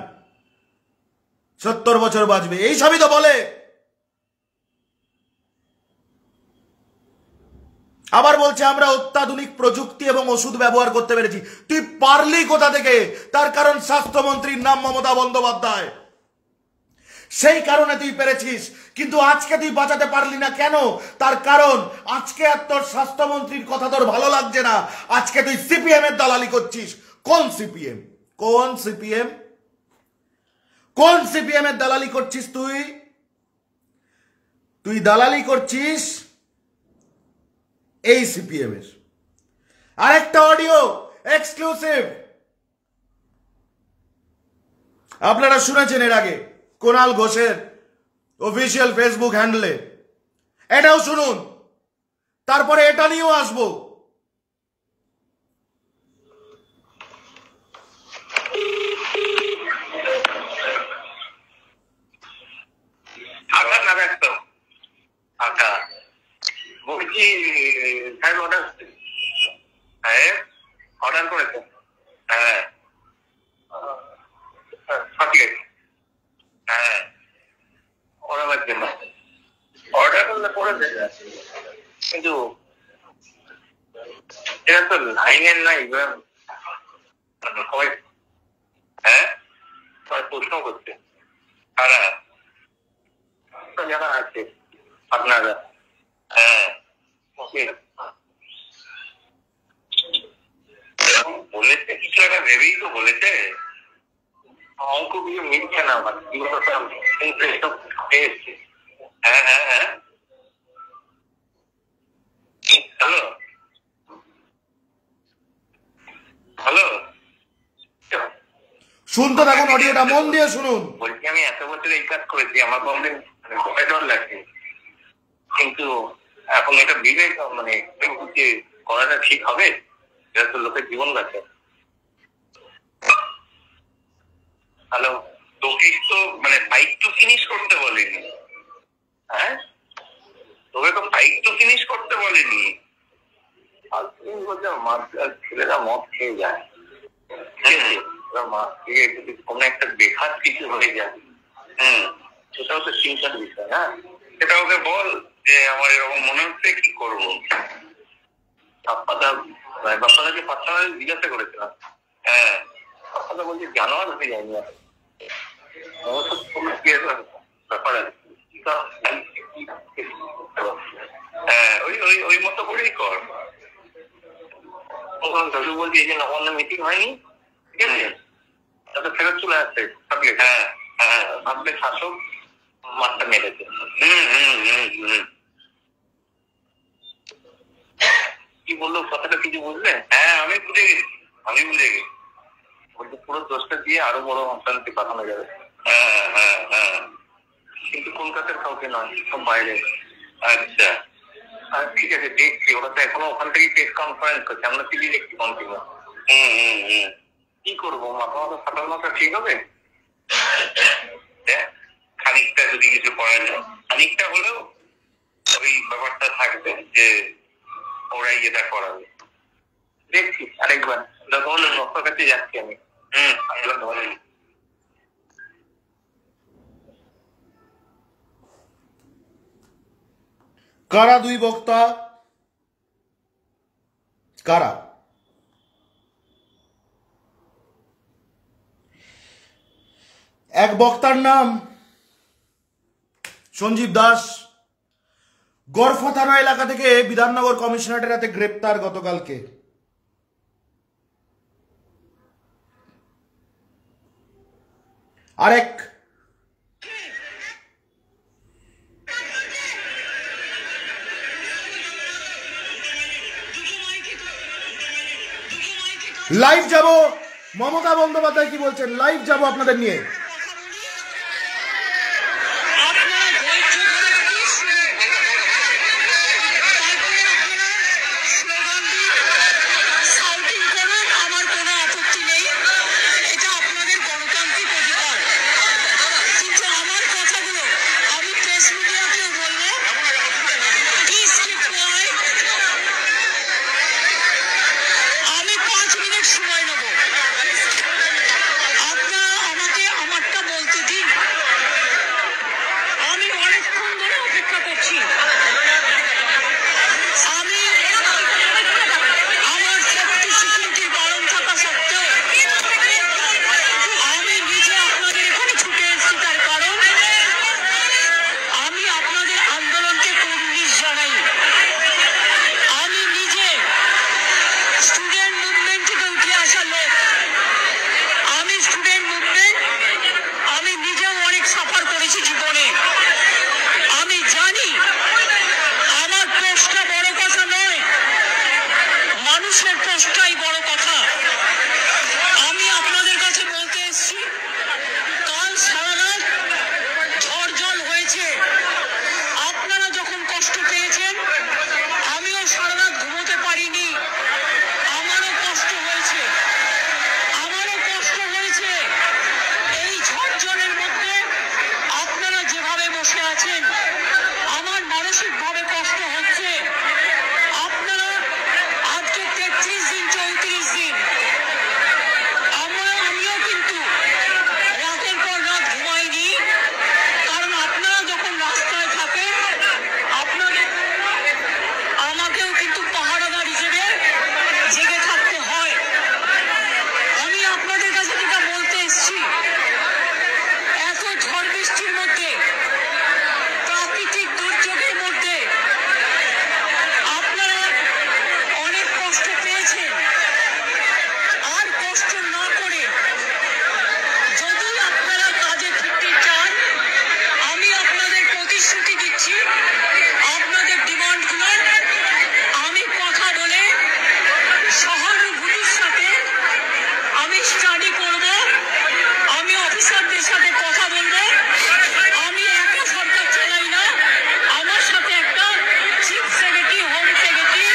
70 বছর বাঁচবে, এই সবই তো বলে। আবার বলছে আমরা অত্যাধুনিক প্রযুক্তি এবং ওষুধ ব্যবহার করতে পেরেছি। তুই পারলি কোথা থেকে? তার কারণ স্বাস্থ্যমন্ত্রীর নাম মমতা বন্দ্যোপাধ্যায়, সেই কারণে তুই পেরেছিস। কিন্তু আজকে তুই বাঁচাতে পারলি না কেন? তার কারণ আজকে আর তোর স্বাস্থ্যমন্ত্রীর কথা তোর ভালো লাগছে না। আজকে তুই সিপিএম এর দালালি করছিস। কোন সিপিএম? কোন সিপিএম? কোন সিপিএম এর দালালি করছিস তুই? তুই দালালি করছিস এই সিপিএম এর। আরেকটা অডিও এক্সক্লুসিভ আপনারা শুনেছেন এর আগে কুণাল ঘোষের অফিসিয়াল ফেসবুক হ্যান্ডেলে, এটাও শুনুন, তারপরে এটা নিয়েও আসবো। বলছি স্যার অর্ডার, হ্যাঁ অর্ডার করেছে, হ্যাঁ চকলেট, হ্যাঁ ওরাবার জন্য অর্ডার করলে করে দেবে, কিন্তু এটা তো লাইনের নাই সবাই, হ্যাঁ সবাই প্রশ্ন করছে তারা যারা আছে আপনারা, হ্যাঁ বলেছে কিছু একটা ভেবেই তো বলেছে, অঙ্ক কিছু মিলছে না আমার, হ্যাঁ হ্যাঁ হ্যাঁ হ্যালো হ্যালো শুনতে থাকুন, অডিওটা মন দিয়ে শুনুন। বলছি আমি এত বছর এই কাজ করেছি, আমার কমপ্লেন ডর লাগছে, কিন্তু এখন এটা বিবেক মানে করাটা ঠিক হবে? এটা তো লোকের জীবন বাঁচে। হ্যালো, তোকে তো মানে ফাইট টু ফিনিশ করতে বলেনি, হ্যাঁ তোকে তো ফাইট টু ফিনিশ করতে বলেনি। ছেলেরা মদ খেয়ে যায়, কোনো একটা বেকার কিছু হয়ে যায়, সেটাও তো চিন্তার বিষয়। হ্যাঁ সেটা ওকে বল যে আমার এরকম মনে হচ্ছে, কি করবো। বাপ্পাদাকে পার্সোনালি জিজ্ঞাসা করেছিলাম, হ্যাঁ বাপ্পাদা বলছে জানোয়ার হয়ে যায়নি, ব্যাপার আছে, হ্যাঁ ওই ওই ওই মতো করেই কর। দাদু বলছি এই যে নবান্ন মিটিং হয়নি, ঠিক আছে, তাতে ফেরত চলে আসছে, হ্যাঁ হ্যাঁ ভাবলে শাসক মাঠটা মেরেছে। কি বললো কথাটা কিছু বুঝলে? হ্যাঁ আমি বুঝে গেছি, আমি বুঝে গেছি। বলছে পুরো দোষটা দিয়ে আরো বড় অশান্তি পাঠানো যাবে। হ্যাঁ হ্যাঁ হ্যাঁ কিন্তু কলকাতার কাউকে নয়, সব বাইরে। আচ্ছা ঠিক আছে দেখছি, ওরা তো এখনো ওখান থেকে টেস্ট কনফারেন্স করছে, আমরা টিভি দেখছি কন্টিনিউ। কি করবো, মাথা মাথা ফাটার মাথা ঠিক হবে? খানিকটা যদি কিছু করা যায়, খানিকটা হলেও ওই ব্যাপারটা থাকবে যে ওরাই এটা করাবে। দেখছি আরেকবার ডক্টর কাছে যাচ্ছি আমি। কারা দুই বক্তা? কারা? এক বক্তার নাম সঞ্জীব দাস, গড়ফা থানা এলাকা থেকে বিধাননগর কমিশনারেটের হাতে গ্রেপ্তার গতকালকে। আরেক লাইভ যাব, মমতা বন্দ্যোপাধ্যায় কি বলছেন, লাইভ যাব আপনাদের নিয়ে। মানসিকভাবে কষ্ট হচ্ছে। আপনারা আজকে 33 দিন 34 দিন আমিও কিন্তু রাতের পর রাত ঘুমাইনি, কারণ আপনারা যখন রাস্তায় থাকেন আপনাদের আমাকেও কিন্তু পাহারাদার হিসেবে জেগে থাকতে হয়। আমি আপনাদের কাছে যেটা বলতে এসেছি, এত ঝড় বৃষ্টির মধ্যে, প্রাকৃতিক দুর্যোগের মধ্যে আপনারা অনেক কষ্ট পেয়েছেন। আর কষ্ট না করে যদি আপনারা কাজে ফিরতে চান, আমি আপনাদের প্রতিশ্রুতি দিচ্ছি, আপনাদের ডিমান্ডগুলো আমি কথা বলে সহানুভূতির সাথে আমি স্টাডি করব, আমি অফিসারদের সাথে কথা বলবো। আমি একা সরকার চালাই না, আমার সাথে একটা chief secretary, home secretary,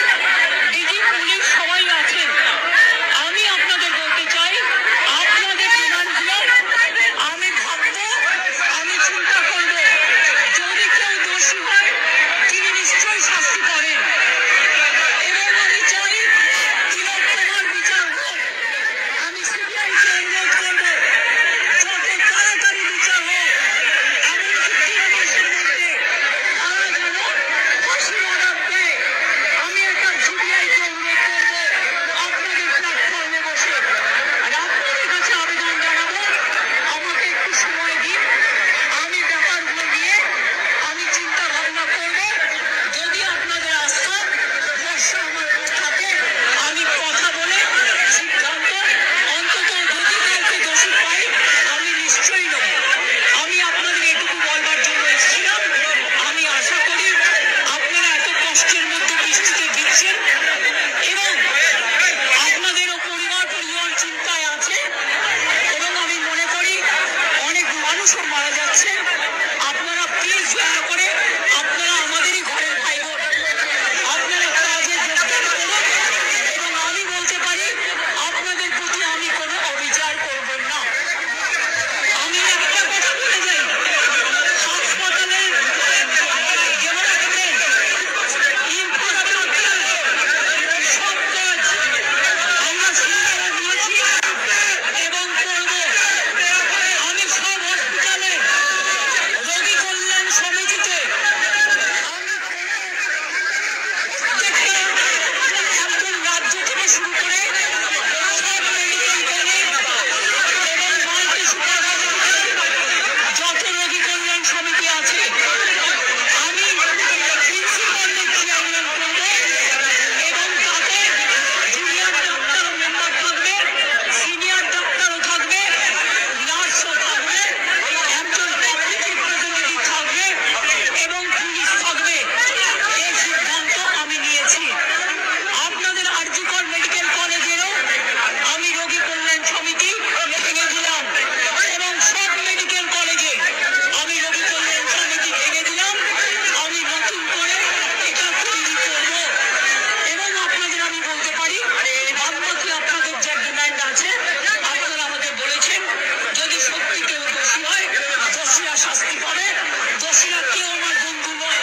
DG police সবাই আছেন। আমি আপনাদের বলতে চাই, আপনাদের ডিমান্ডগুলো আমি ভাববো, আমি চিন্তা করবো। যদি কেউ দোষী হয় তিনি নিশ্চয়ই শাস্তি পাবেন, এবং আমি চাই তিলোত্তমার বিচার হোক। আমি সিবিআইকে অনুরোধ করবো যত তাড়াতাড়ি বিচার হোক, এমনকি 3 মাসের মধ্যে তারা যেন ফাঁসির অর্ডার দেয়। আমি এটা সিবিআইকে অনুরোধ করবো আপনাদের প্ল্যাটফর্মে বসে, আর আপনাদের কাছে আবেদন জানাবো, আমাকে একটু সময় দিন, আমি ব্যাপারগুলো নিয়ে আমি চিন্তা ভাবনা করবো। যদি আপনাদের আস্থা ভরসা আমার উপর থাকে, আমি কথা বলে সিদ্ধান্ত, অন্তত যদি কাউকে দোষী পাই আমি নিশ্চয়ই নেব। আমি আপনাদের এটুকু বলবার জন্য এসেছিলাম। আমি আশা করি আপনারা এত কষ্টের মধ্যে বৃষ্টিতে ভিজছেন এবং আপনাদেরও পরিবার চিন্তায় আছে, এবং আমি মনে করি অনেক মানুষও মারা যাচ্ছে। আপনারা প্লিজ দয়া করে, আপনারা আমাদেরই ঘরের ভাই বোন, আপনারা কাজে যোগদান করুন, এবং আমি বলতে পারি আপনাদের প্রতি আমি কোনো অবিচার করব না। আমি একটা কথা বলে যাই, হাসপাতালের ডেভেলপমেন্ট, ইনফ্রাস্ট্রাকচার, সব কাজ আমরা সিদ্ধান্ত নিয়েছি এবং করব। আমি সব হসপিটালে রোগী কল্যাণ সমিতিতে একদম রাজ্য থেকে শুরু করে সব মেডিকেল কলেজ এবং মাল্টি সুপার হসপিটাল, যত রোগী কল্যাণ সমিতি আছে, আমি প্রিন্সিপালের চেয়ারম্যান করব, এবং তাতে জুনিয়র ডাক্তার মেম্বার থাকবে, সিনিয়র ডাক্তারও থাকবে, নার্সও থাকবে, একজন পাবলিক রিপ্রেজেন্টেটিভ থাকবে এবং পুলিশ থাকবে। এই সিদ্ধান্ত আমি নিয়েছি। আপনাদের আরজিকর মেডিকেল কলেজেরও আমি রোগী কল্যাণ সমিতি ভেঙে দিলাম, এবং সব মেডিকেল কলেজে আমি রোগী কল্যাণ সমিতি ভেঙে দিলাম। আমি নতুন করে এটা তৈরি করব, এবং আপনাদের আমি বলতে পারি বাদবাকি আপনাদের যে ডিমান্ড আছে আপনারা আমাকে বলেছেন, যদি সত্যি কেউ দোষী হয় দোষীরা শাস্তি পাবে। দোষীরা কেউ আমার বন্ধু নয়,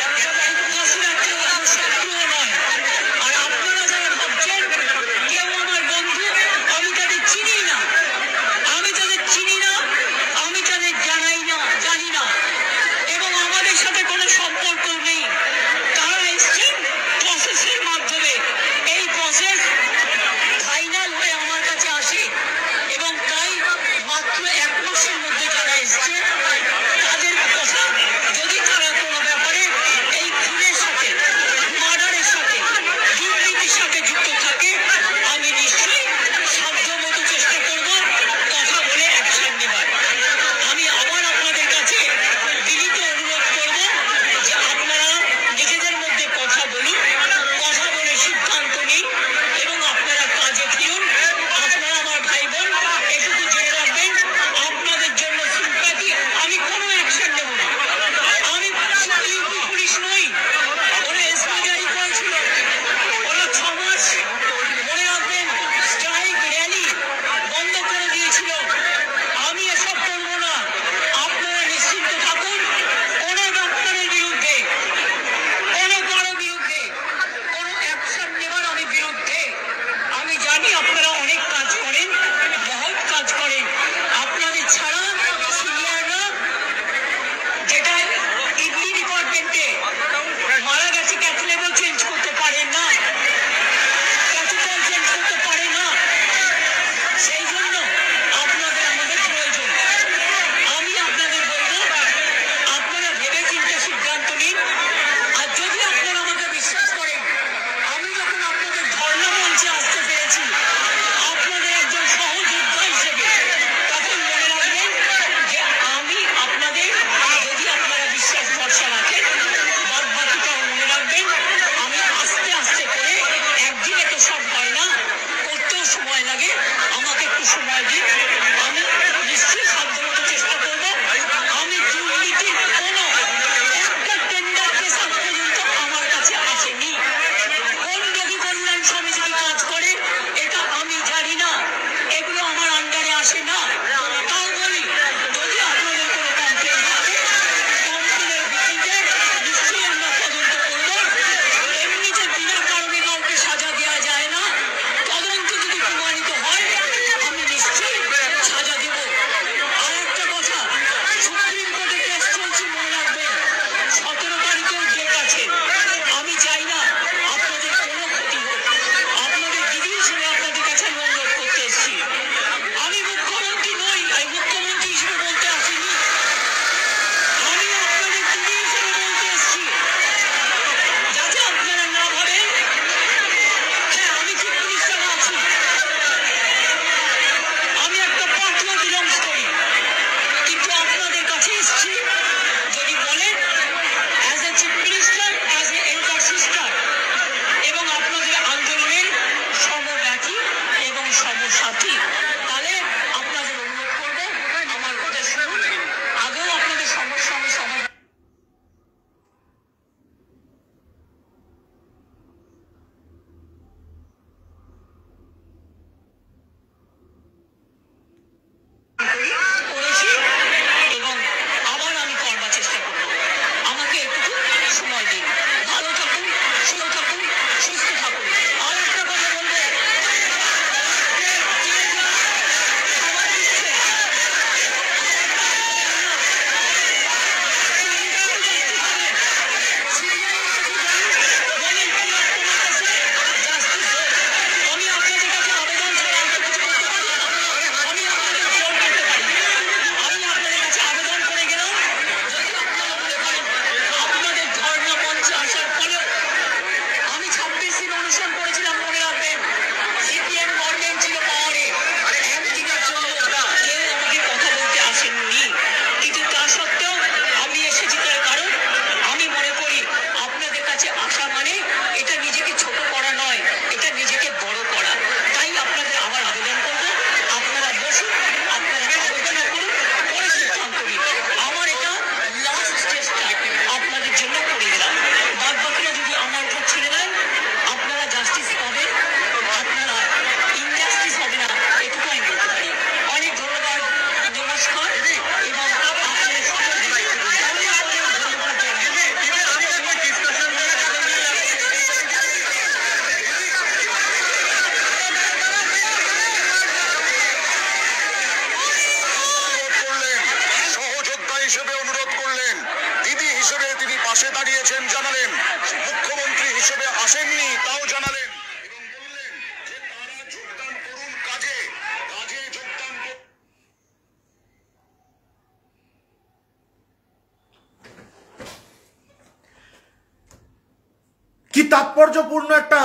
কি তাৎপর্যপূর্ণ একটা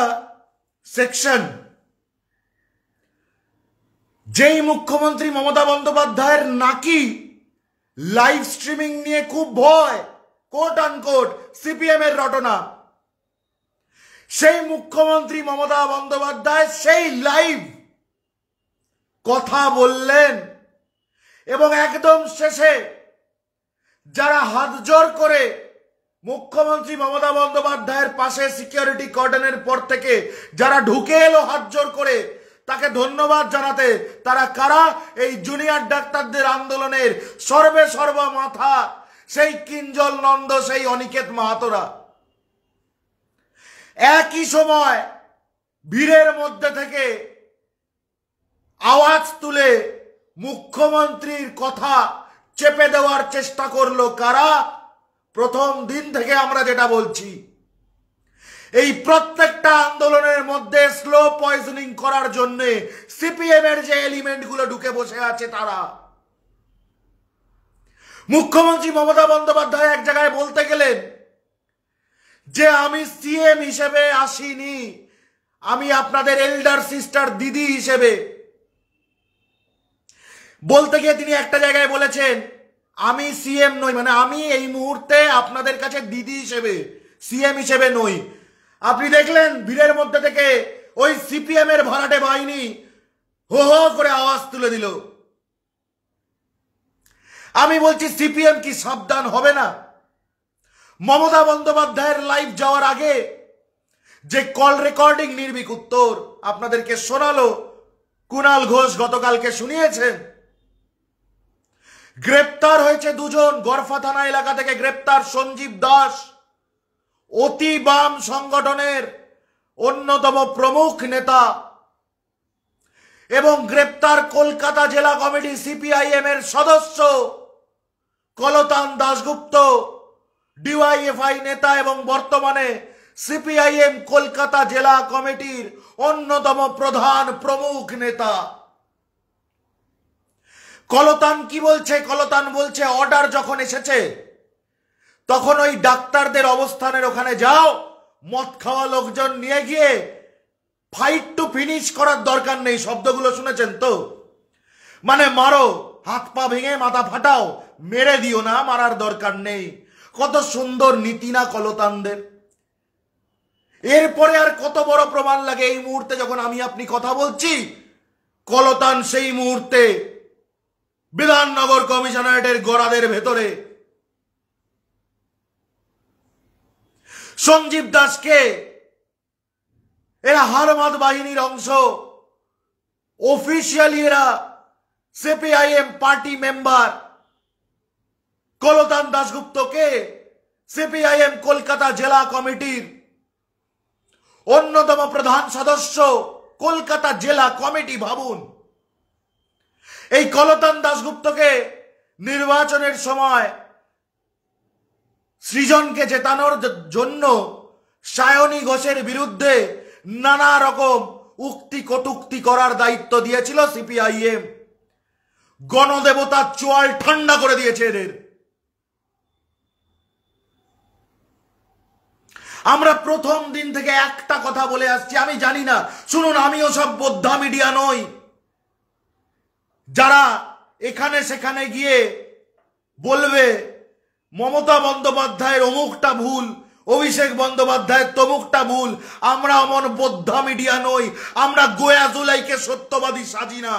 সেকশন। যেই মুখ্যমন্ত্রী মমতা বন্দ্যোপাধ্যায়ের নাকি লাইভ স্ট্রিমিং নিয়ে খুব ভয়, কোট আনকোট সিপিএম এর রটনা, সেই মুখ্যমন্ত্রী মমতা বন্দ্যোপাধ্যায় সেই লাইভ কথা বললেন এবং একদম শেষে যারা হাত জোর করে মুখ্যমন্ত্রী মমতা বন্দ্যোপাধ্যায়ের পাশে সিকিউরিটি কর্ডনের পর থেকে যারা ঢুকে এলো হাত জোর করে তাকে ধন্যবাদ জানাতে, তারা কারা? এই জুনিয়র ডাক্তারদের আন্দোলনের সর্বে সর্ব মাথা সেই কিঞ্জল নন্দ, সেই অনিকেত মাহাতোরা। একই সময় ভিড়ের মধ্যে থেকে আওয়াজ তুলে মুখ্যমন্ত্রীর কথা চেপে দেওয়ার চেষ্টা করলো কারা? প্রথম দিন থেকে আমরা যেটা বলছি, এই প্রত্যেকটা আন্দোলনের মধ্যে স্লো পয়জনিং করার জন্য সিপিএম এর যে এলিমেন্ট গুলো ঢুকে বসে আছে তারা। মুখ্যমন্ত্রী মমতা বন্দ্যোপাধ্যায় এক জায়গায় বলতে গেলেন যে আমি সিএম হিসেবে আসিনি, আমি আপনাদের এল্ডার সিস্টার দিদি হিসেবে। বলতে গিয়ে তিনি একটা জায়গায় বলেছেন আমি সিএম নই, মানে আমি এই মুহূর্তে আপনাদের কাছে দিদি হিসেবে, সিএম হিসেবে নই। আপনি দেখলেন ভিড়ের মধ্যে থেকে ওই সিপিএম এর ভাড়াটে বাহিনী হো হো করে আওয়াজ তুলে দিল। আমি বলছি সিপিএম কি সাবধান হবে না? মমতা বন্দ্যোপাধ্যায়ের লাইভ যাওয়ার আগে যে কল রেকর্ডিং নির্ভীক উত্তর আপনাদেরকে শোনালো, কুণাল ঘোষ গতকালকে শুনিয়েছেন। গ্রেপ্তার হয়েছে দুজন, গড়ফা থানা এলাকা থেকে গ্রেপ্তার সঞ্জীব দাস, অতি বাম সংগঠনের অন্যতম প্রমুখ নেতা, এবং গ্রেপ্তার কলকাতা জেলা কমিটি সিপিআইএম এর সদস্য কলতান দাশগুপ্ত, ডিওয়াইএফআই নেতা এবং বর্তমানে সিপিআইএম কলকাতা জেলা কমিটির অন্যতম প্রধান প্রমুখ নেতা। কলতান কি বলছে? কলতান বলছে অর্ডার যখন এসেছে তখন ওই ডাক্তারদের অবস্থানের ওখানে যাও, মদ খাওয়া লোকজন নিয়ে গিয়ে ফাইট টু ফিনিশ করার দরকার নেই। শব্দগুলো শুনেছেন তো? মানে মারো, হাত পা ভেঙে মাথা ফাটাও, মেরে দিও না, মারার দরকার নেই। কত সুন্দর নীতি না কলতানদের। এরপরে আর কত বড় প্রমাণ লাগে? এই মুহূর্তে যখন আমি আপনি কথা বলছি, কলতান সেই মুহূর্তে বিধাননগর কমিশনারেটের গড়াদের ভেতরে। সঞ্জীব দাসকে এরা হারমাদ বাহিনীর অংশ, অফিসিয়ালি এরা সিপিআইএম পার্টি মেম্বার। কলতান দাশগুপ্তকে সিপিআইএম কলকাতা জেলা কমিটির অন্যতম প্রধান সদস্য, কলকাতা জেলা কমিটি। ভাবুন, এই কলতান দাশগুপ্তকে নির্বাচনের সময় সৃজনকে জেতানোর জন্য সায়নী ঘোষের বিরুদ্ধে নানা রকম উক্তি কটুক্তি করার দায়িত্ব দিয়েছিল সিপিআইএম। গণদেবতার চোয়াল ঠান্ডা করে দিয়েছে এদের। আমরা প্রথম দিন থেকে একটা কথা বলে আসছি, আমি জানি না, শুনুন, আমিও সব বোদ্ধা মিডিয়া নই যারা এখানে সেখানে গিয়ে বলবে মমতা বন্দ্যোপাধ্যায়ের অমুকটা ভুল, অভিষেক বন্দ্যোপাধ্যায়ের তমুকটা ভুল। আমরা অমন বোদ্ধা মিডিয়া নই, আমরা গোয়া জুলাইকে সত্যবাদী সাজি না।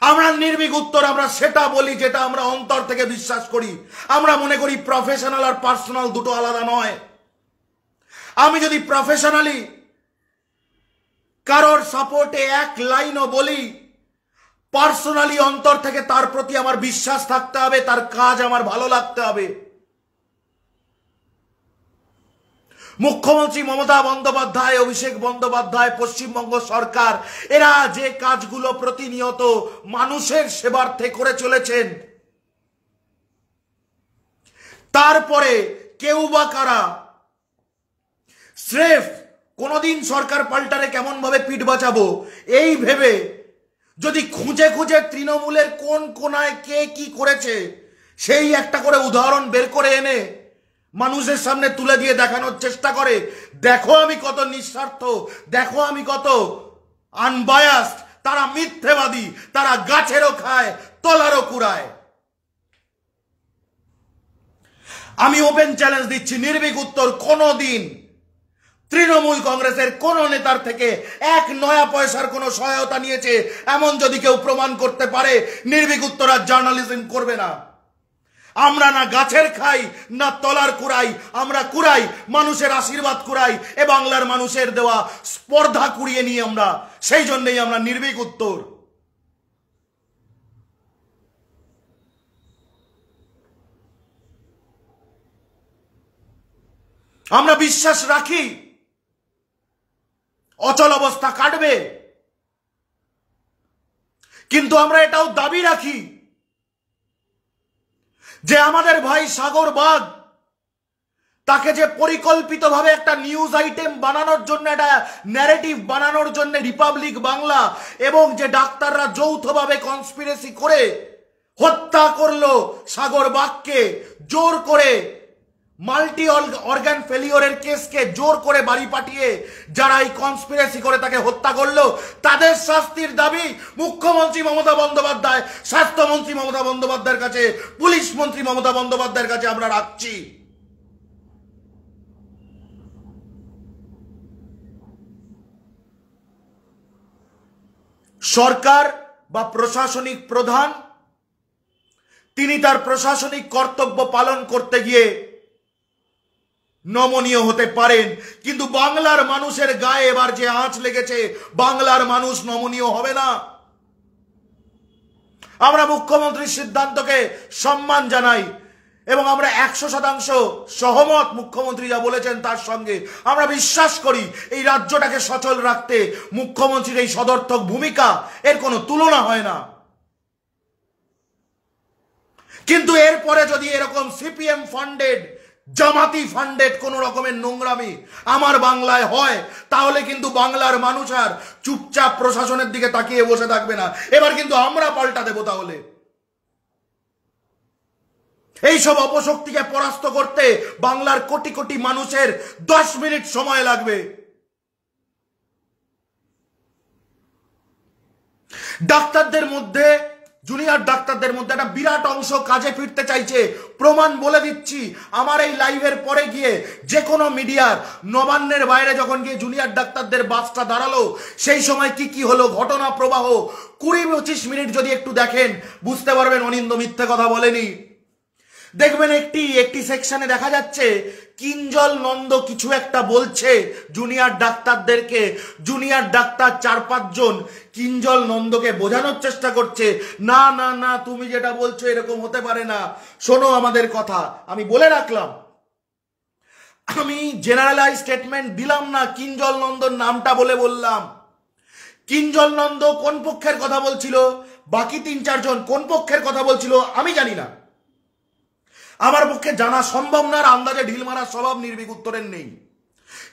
আমরা নির্ভীক উত্তর, আমরা সেটা বলি যেটা আমরা অন্তর থেকে বিশ্বাস করি। আমরা মনে করি প্রফেশনাল আর পার্সোনাল দুটো আলাদা নয়। আমি যদি প্রফেশনালি কারোর সাপোর্টে এক লাইনও বলি, পার্সোনালি অন্তর থেকে তার প্রতি আমার বিশ্বাস থাকতে হবে, তার কাজ আমার ভালো লাগতে হবে। মুখ্যমন্ত্রী মমতা বন্দ্যোপাধ্যায়, অভিষেক বন্দ্যোপাধ্যায়, পশ্চিমবঙ্গ সরকার, এরা যে কাজগুলো প্রতিনিয়ত মানুষের সেবার্থে করে চলেছেন, তারপরে কেউ বা কারা স্রেফ কোনদিন সরকার পাল্টারে কেমন ভাবে পিঠ বাঁচাবো এই ভেবে যদি খুঁজে খুঁজে তৃণমূলের কোন কোনায় কে কি করেছে সেই একটা করে উদাহরণ বের করে এনে মানুষের সামনে তুলে দিয়ে দেখানোর চেষ্টা করে, দেখো আমি কত নিঃস্বার্থ, দেখো আমি কত আনবায়াসড। তারা মিথ্যেবাদী, তারা গাছেরও খায় তলারও কুড়ায়। আমি ওপেন চ্যালেঞ্জ দিচ্ছি, নির্ভীক উত্তর কোনোদিন তৃণমূল কংগ্রেসের কোন নেতার থেকে 1 নয়া পয়সার কোন সহায়তা নিয়েছে এমন যদি কেউ প্রমাণ করতে পারে, নির্ভীক উত্তর আর জার্নালিজম করবে না। আমরা না গাছের খাই না তলার কুড়াই, আমরা কুড়াই মানুষের আশীর্বাদ কুড়াই, এ বাংলার মানুষের দেওয়া স্পর্ধা কুড়িয়ে নিই আমরা। সেই জন্যই আমরা নির্ভীক উত্তর। আমরা বিশ্বাস রাখি অচল অবস্থা কাটবে, কিন্তু আমরা এটাও দাবি রাখি যে আমাদের ভাই সাগর বাগ, তাকে যে পরিকল্পিতভাবে একটা নিউজ আইটেম বানানোর জন্য, একটা ন্যারেটিভ বানানোর জন্য রিপাবলিক বাংলা এবং যে ডাক্তাররা যৌথভাবে কনস্পিরেসি করে হত্যা করলো সাগর বাগকে, জোর করে মাল্টি অর্গান ফেলিওরের কেসকে জোর করে বাড়ি পাঠিয়ে যারা এই কনস্পিরেসি করে তাকে হত্যা করলো, তাদের শাস্তির দাবি মুখ্যমন্ত্রী মমতা বন্দ্যোপাধ্যায়, স্বাস্থ্যমন্ত্রী মমতা বন্দ্যোপাধ্যায়ের কাছে, পুলিশ মন্ত্রী মমতা বন্দ্যোপাধ্যায়ের কাছে আমরা রাখছি। সরকার বা প্রশাসনিক প্রধান তিনি তার প্রশাসনিক কর্তব্য পালন করতে গিয়ে নমনীয় হতে পারেন, কিন্তু বাংলার মানুষের গায়ে এবার যে আঁচ লেগেছে, বাংলার মানুষ নমনীয় হবে না। আমরা মুখ্যমন্ত্রীর সিদ্ধান্তকে সম্মান জানাই এবং আমরা 100% সহমত মুখ্যমন্ত্রী যা বলেছেন তার সঙ্গে। আমরা বিশ্বাস করি এই রাজ্যটাকে সচল রাখতে মুখ্যমন্ত্রীর এই সদর্থক ভূমিকা, এর কোনো তুলনা হয় না। কিন্তু এরপরে যদি এরকম সিপিএম ফান্ডেড, জামাতি ফান্ডেড কোন রকমের নোংরামি আমার বাংলায় হয়, তাহলে কিন্তু বাংলার মানুষ আর চুপচাপ প্রশাসনের দিকে তাকিয়ে বসে থাকবে না। এবার কিন্তু আমরা পাল্টা দেব। তাহলে এইসব অপশক্তিকে পরাস্ত করতে বাংলার কোটি কোটি মানুষের 10 মিনিট সময় লাগবে। ডাক্তারদের মধ্যে, জুনিয়র ডাক্তারদের মধ্যে একটা বিরাট অংশ কাজে ফিরতে চাইছে। প্রমাণ বলে দিচ্ছি, আমার এই লাইভের পরে গিয়ে যে কোনো মিডিয়ার নবান্নের বাইরে যখন গিয়ে জুনিয়র ডাক্তারদের বাসটা দাঁড়ালো, সেই সময় কি কি হলো, ঘটনা প্রবাহ 20-25 মিনিট যদি একটু দেখেন বুঝতে পারবেন অনিন্দ মিথ্যে কথা বলেনি। দেখবেন একটি সেকশনে দেখা যাচ্ছে কিঞ্জল নন্দ কিছু একটা বলছে জুনিয়র ডাক্তারদেরকে। জুনিয়র ডাক্তার 4-5 জন কিঞ্জল নন্দকে বোঝানোর চেষ্টা করছে, না না না তুমি যেটা বলছো এরকম হতে পারে না, শোনো আমাদের কথা। আমি বলে রাখলাম, আমি জেনারেলাইজ স্টেটমেন্ট দিলাম না, কিঞ্জল নন্দর নামটা বলে বললাম। কিঞ্জল নন্দ কোন পক্ষের কথা বলছিল, বাকি 3-4 জন কোন পক্ষের কথা বলছিল আমি জানি না, আমার পক্ষে জানা সম্ভব না, আর আন্দাজে ঢিল মারার স্বভাব নির্ভীক উত্তরের নেই।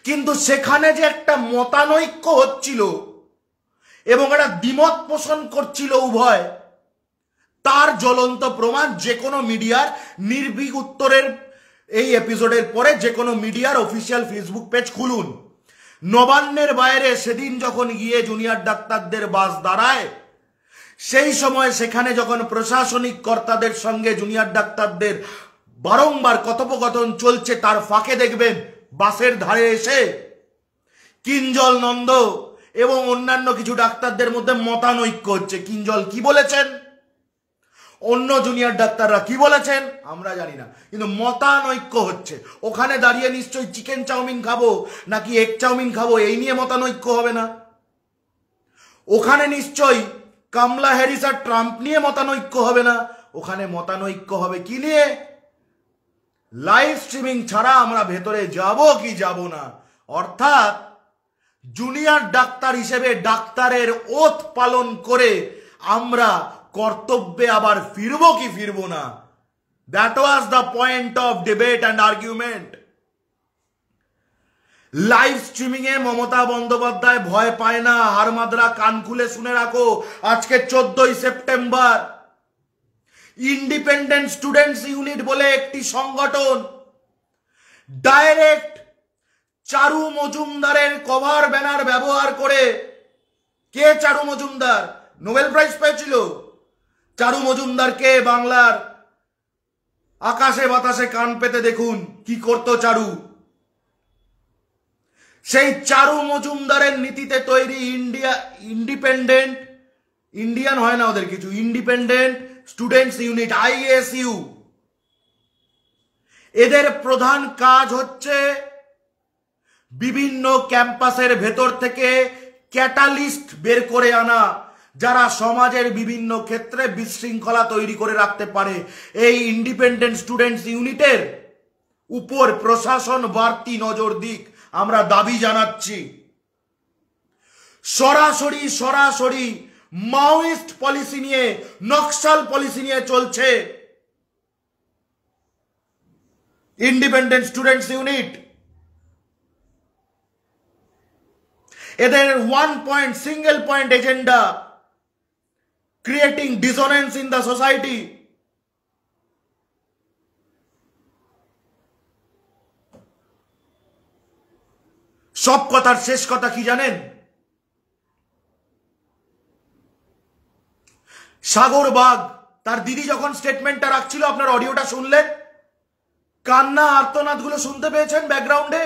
কিন্তু সেখানে যে একটা মতানৈক্য হচ্ছিল এবং একটা দ্বিমত পোষণ করছিল উভয়, তার জ্বলন্ত প্রমাণ যে কোনো মিডিয়ার, নির্ভীক উত্তরের এই এপিসোডের পরে যে কোনো মিডিয়ার অফিসিয়াল ফেসবুক পেজ খুলুন। নবান্নের বাইরে সেদিন যখন গিয়ে জুনিয়র ডাক্তারদের বাস দাঁড়ায়, সেই সময় সেখানে যখন প্রশাসনিক কর্তাদের সঙ্গে জুনিয়র ডাক্তারদের বারংবার কথোপকথন চলছে, তার ফাঁকে দেখবেন বাসের ধারে এসে কিঞ্জল নন্দ এবং অন্যান্য কিছু ডাক্তারদের মধ্যে মতানৈক্য হচ্ছে। কিঞ্জল কি বলেছেন, অন্য জুনিয়র ডাক্তাররা কি বলেছেন আমরা জানি না, কিন্তু মতানৈক্য হচ্ছে। ওখানে দাঁড়িয়ে নিশ্চয়ই চিকেন চাউমিন খাবো নাকি এগ চাউমিন খাবো এই নিয়ে মতানৈক্য হবে না। ওখানে নিশ্চয়ই কমলা হ্যারিস আর ট্রাম্প নিয়ে মতানৈক্য হবে না। ওখানে মতানৈক্য হবে কি নিয়ে, লাইভ স্ট্রিমিং ছাড়া আমরা ভেতরে যাব কি যাব না। অর্থাৎ জুনিয়র ডাক্তার হিসেবে ডাক্তারের ওথ পালন করে আমরা কর্তব্যে আবার ফিরবো কি ফিরবো না। That was the point of debate and argument. Live streaming এ মমতা বন্দ্যোপাধ্যায় ভয় পায় না। হারমাদরা কান খুলে শুনে রাখো, আজকে 14ই সেপ্টেম্বর ইন্ডিপেন্ডেন্ট স্টুডেন্টস ইউনিট বলে একটি সংগঠন ডাইরেক্ট চারু মজুমদারের কভার ব্যানার ব্যবহার করে, কে চারু মজুমদার? নোবেল প্রাইজ পেয়েছিল। চারু মজুমদারকে বাংলার আকাশে বাতাসে কান পেতে দেখুন কি করতো চারু। সেই চারু মজুমদারের নীতিতে তৈরি ইন্ডিপেন্ডেন্ট, ইন্ডিয়ান হয় না ওদের কিছু, ইন্ডিপেন্ডেন্ট স্টুডেন্টস ইউনিট, ISU। এদের প্রধান কাজ হচ্ছে বিভিন্ন ক্যাম্পাসের ভেতর থেকে ক্যাটালিস্ট বের করে আনা, যারা সমাজের বিভিন্ন ক্ষেত্রে বিশৃঙ্খলা তৈরি করে রাখতে পারে। এই ইন্ডিপেন্ডেন্ট স্টুডেন্টস ইউনিটের উপর প্রশাসন বাড়তি নজর দিক আমরা দাবি জানাচ্ছি। সরাসরি মাওয়িস্ট পলিসি নিয়ে, নকশাল পলিসি নিয়ে চলছে ইন্ডিপেন্ডেন্ট স্টুডেন্টস ইউনিট। এদের single point agenda, creating dissonance in the society. সব কথার শেষ কথা কি জানেন? সাগর বাগ তার দিদি যখন স্টেটমেন্টটা রাখছিল, আপনার অডিওটা শুনলেন, কান্না আর্তনাদ গুলো শুনতে পেয়েছেন ব্যাকগ্রাউন্ডে।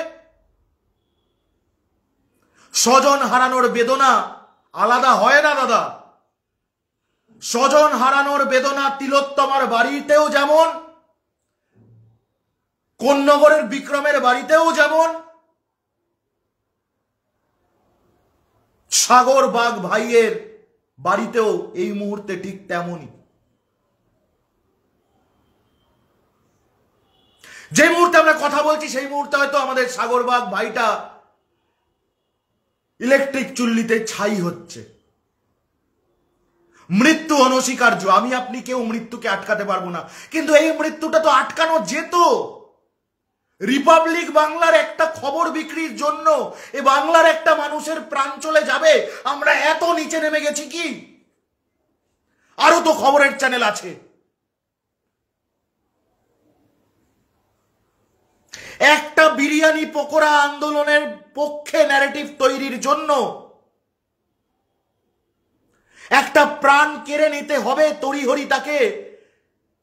স্বজন হারানোর বেদনা আলাদা হয় না দাদা। স্বজন হারানোর বেদনা তিলোত্তমার বাড়িতেও যেমন, কোন্নগরের বিক্রমের বাড়িতেও যেমন, সাগর বাগ ভাইয়ের বাড়িতেও এই মুহূর্তে ঠিক তেমনই। যে মুহূর্তে আমরা কথা বলছি সেই মুহূর্তে হয়তো আমাদের সাগর বাগ ভাইটা ইলেকট্রিক চুল্লিতে ছাই হচ্ছে। মৃত্যু অনস্বীকার্য, আমি আপনি কেউ মৃত্যুকে আটকাতে পারবো না, কিন্তু এই মৃত্যুটা তো আটকানো যেত। রিপাবলিক বাংলার একটা খবর বিক্রির জন্য এ বাংলার একটা মানুষের প্রাণ চলে যাবে, আমরা এত নিচে নেমে গেছি কি? আরো তো খবরের চ্যানেল আছে। একটা বিরিয়ানি পকোড়া আন্দোলনের পক্ষে ন্যারেটিভ তৈরির জন্য একটা প্রাণ কেড়ে নিতে হবে, তড়িঘড়ি তাকে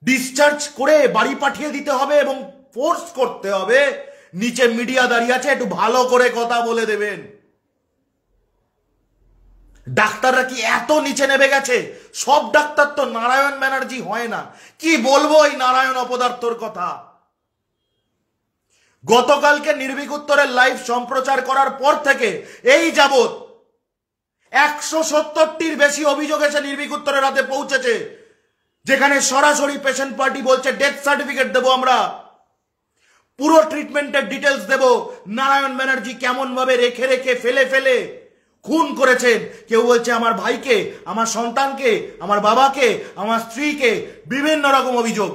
ডিসচার্জ করে বাড়ি পাঠিয়ে দিতে হবে এবং ফোর্স করতে হবে। নিচে মিডিয়া দাঁড়িয়ে আছে, একটু ভালো করে কথা বলে দেবেন। ডাক্তাররা কি এত নিচে নেমে গেছে? সব ডাক্তার তো নারায়ণ ব্যানার্জি হয় না। কি বলবো এই নারায়ণ অপদার্থর কথা। গতকালকে নির্ভীক উত্তরের লাইভ সম্প্রচার করার পর থেকে এই যাবৎ 170টির বেশি অভিযোগ এসে নির্ভীক উত্তরের হাতে পৌঁছেছে, যেখানে সরাসরি পেশেন্ট পার্টি বলছে ডেথ সার্টিফিকেট দেবো, আমরা পুরো ট্রিটমেন্টের ডিটেলস দেব। নারায়ণ ব্যানার্জি কেমন ভাবে রেখে রেখে ফেলে ফেলে খুন করেছেন। কেউ বলছে আমার ভাইকে, আমার সন্তানকে, আমার বাবাকে, আমার স্ত্রীকে, বিভিন্ন রকম অভিযোগ।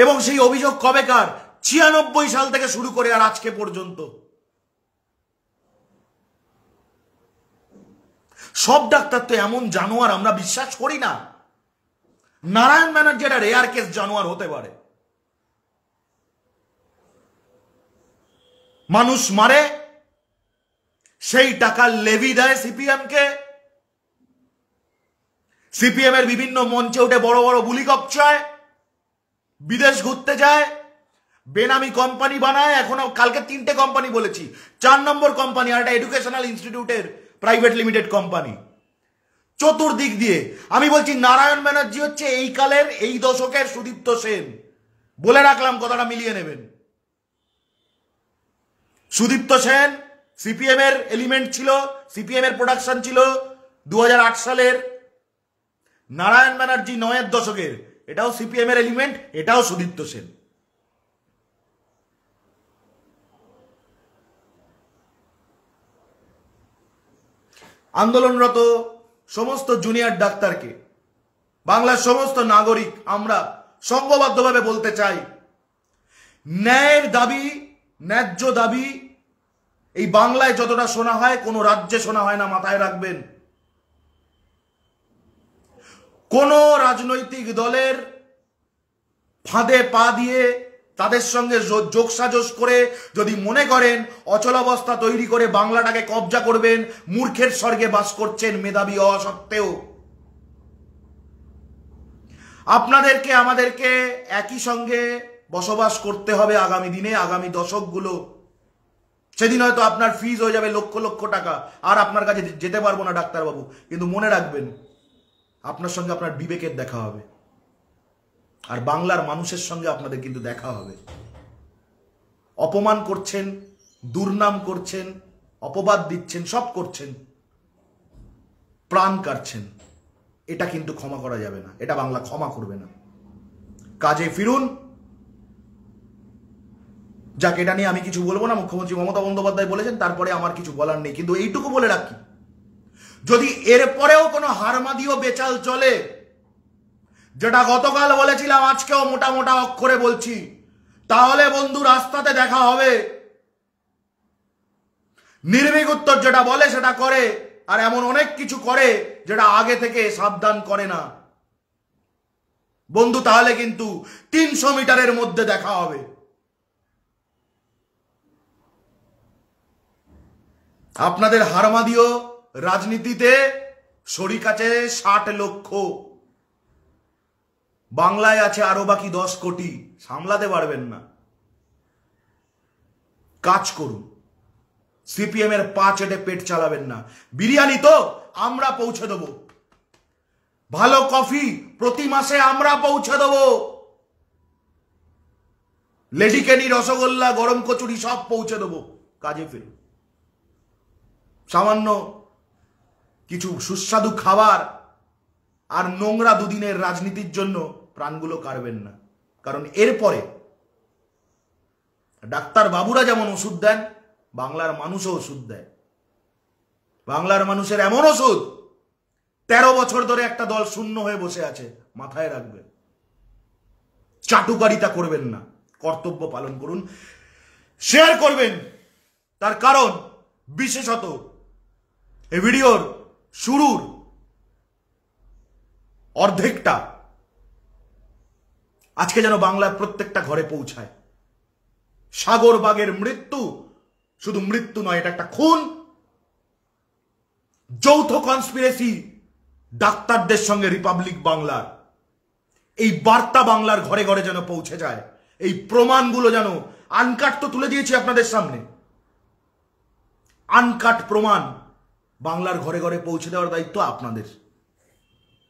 এবং সেই অভিযোগ কবেকার? 96 সাল থেকে শুরু করে আর আজকে পর্যন্ত। সব ডাক্তার তো এমন জানোয়ার আমরা বিশ্বাস করি না। নারায়ণ ব্যানার্জি একটা রেয়ার কেস জানোয়ার হতে পারে। মানুষ মারে, সেই টাকা লেভি দেয় সিপিএমকে। সিপিএম এর বিভিন্ন মঞ্চে উঠে বড় বড় বুলি কপচায়, বিদেশ ঘুরতে যায়, বেনামি কোম্পানি বানায়। এখনো কালকে 3টে কোম্পানি বলেছি, 4 নম্বর কোম্পানি আর একটা এডুকেশনাল ইনস্টিটিউটের প্রাইভেট লিমিটেড কোম্পানি। চতুর্দিক দিয়ে আমি বলছি নারায়ণ ব্যানার্জি হচ্ছে এই কালের, এই দশকের সুদীপ্ত সেন। বলে রাখলাম, কথাটা মিলিয়ে নেবেন। সুদীপ্ত সেন সিপিএম এর এলিমেন্ট ছিল, সিপিএম এর প্রোডাকশন ছিল 2008 সালের। নারায়ণ ব্যানার্জি 9-এর দশকের, এটাও সিপিএম এর এলিমেন্ট, এটাও সুদীপ্ত সেন। আন্দোলনরত সমস্ত জুনিয়র ডাক্তারকে, বাংলার সমস্ত নাগরিক আমরা সংঘবদ্ধভাবে বলতে চাই, ন্যায়ের দাবি, ন্যায্য দাবি এই বাংলায় যতটা শোনা হয় কোনো রাজ্যে শোনা হয় না, মাথায় রাখবেন। কোন রাজনৈতিক দলের ফাঁদে পা দিয়ে তাদের সঙ্গে যোগসাজশ করে যদি মনে করেন অচলাবস্থা তৈরি করে বাংলাটাকে কবজা করবেন, মূর্খের স্বর্গে বাস করছেন মেধাবী হওয়া সত্ত্বেও। আপনাদেরকে আমাদেরকে একই সঙ্গে বসবাস করতে হবে আগামী দিনে, আগামী দশকগুলো। সেদিন হয়তো আপনার ফিজ হয়ে যাবে লক্ষ লক্ষ টাকা, আর আপনার কাছে যেতে পারবো না ডাক্তারবাবু, কিন্তু মনে রাখবেন আপনার সঙ্গে আপনার বিবেকের দেখা হবে, আর বাংলার মানুষের সঙ্গে আপনাদের কিন্তু দেখা হবে। অপমান করছেন, দুর্নাম করছেন, অপবাদ দিচ্ছেন, সব করছেন, প্রাণ কাটছেন, এটা কিন্তু ক্ষমা করা যাবে না, এটা বাংলা ক্ষমা করবে না। কাজে ফিরুন। যাক, এটা নিয়ে আমি কিছু বলবো না, মুখ্যমন্ত্রী মমতা বন্দ্যোপাধ্যায় বলেছেন, তারপরে আমার কিছু বলার নেই। কিন্তু এইটুকু বলে রাখি, যদি এরপরেও কোনো হারমাদিও বেচাল চলে, যেটা গতকাল বলেছিলাম আজকেও মোটা মোটা অক্ষরে বলছি, তাহলে বন্ধু রাস্তাতে দেখা হবে। নির্ভীক উত্তর যেটা বলে সেটা করে, আর এমন অনেক কিছু করে যেটা আগে থেকে সাবধান করে না বন্ধু, তাহলে কিন্তু 300 মিটারের মধ্যে দেখা হবে। আপনাদের হারমাদিও রাজনীতিতে শরিক আছে 60 লক্ষ, বাংলায় আছে আরো বাকি 10 কোটি, সামলাতে পারবেন না। কাজ করুন, সিপিএম এর পা চেটে পেট চালাবেন না। বিরিয়ানি তো আমরা পৌঁছে দেবো, ভালো কফি প্রতি মাসে আমরা পৌঁছে দেবো, লেডিকেনি, রসগোল্লা, গরম কচুরি সব পৌঁছে দেবো। কাজে ফিরুন। সামান্য কিছু সুস্বাদু খাবার আর নোংরা দুদিনের রাজনীতির জন্য প্রাণগুলো কাড়বেন না, কারণ এরপরে ডাক্তার বাবুরা যেমন ওষুধ দেন, বাংলার মানুষও ওষুধ দেয়। বাংলার মানুষের এমন ওষুধ 13 বছর ধরে একটা দল শূন্য হয়ে বসে আছে, মাথায় রাখবেন। চাটুকারিতা করবেন না, কর্তব্য পালন করুন, শেয়ার করবেন। তার কারণ বিশেষত এই ভিডিওর শুরুর অর্ধেকটা আজকে যেন বাংলার প্রত্যেকটা ঘরে পৌঁছায়। সাগর বাগের মৃত্যু শুধু মৃত্যু নয়, এটা একটা খুন, যৌথ কনস্পিরেসি ডাক্তারদের সঙ্গে রিপাবলিক বাংলার। এই বার্তা বাংলার ঘরে ঘরে যেন পৌঁছে যায়, এই প্রমাণগুলো যেন আনকাট তো তুলে দিয়েছি আপনাদের সামনে, আনকাট প্রমাণ বাংলার ঘরে ঘরে পৌঁছে দেওয়ার দায়িত্ব আপনাদের।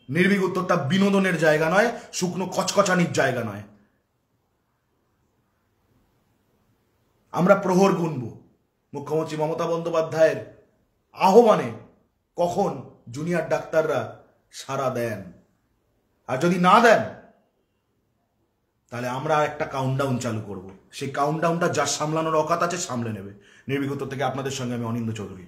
নির্ভীক উত্তরটা বিনোদনের জায়গা নয়, শুকনো কচকচানির জায়গা নয়। আমরা প্রহর গুনব মুখ্যমন্ত্রী মমতা বন্দ্যোপাধ্যায়ের আহ্বানে কখন জুনিয়র ডাক্তাররা সাড়া দেন, আর যদি না দেন তাহলে আমরা একটা কাউন্টডাউন চালু করব। সেই কাউন্টডাউনটা যার সামলানোর অকাত আছে সামলে নেবে। নির্ভীক উত্তর থেকে আপনাদের সঙ্গে আমি অনিন্দ চৌধুরী।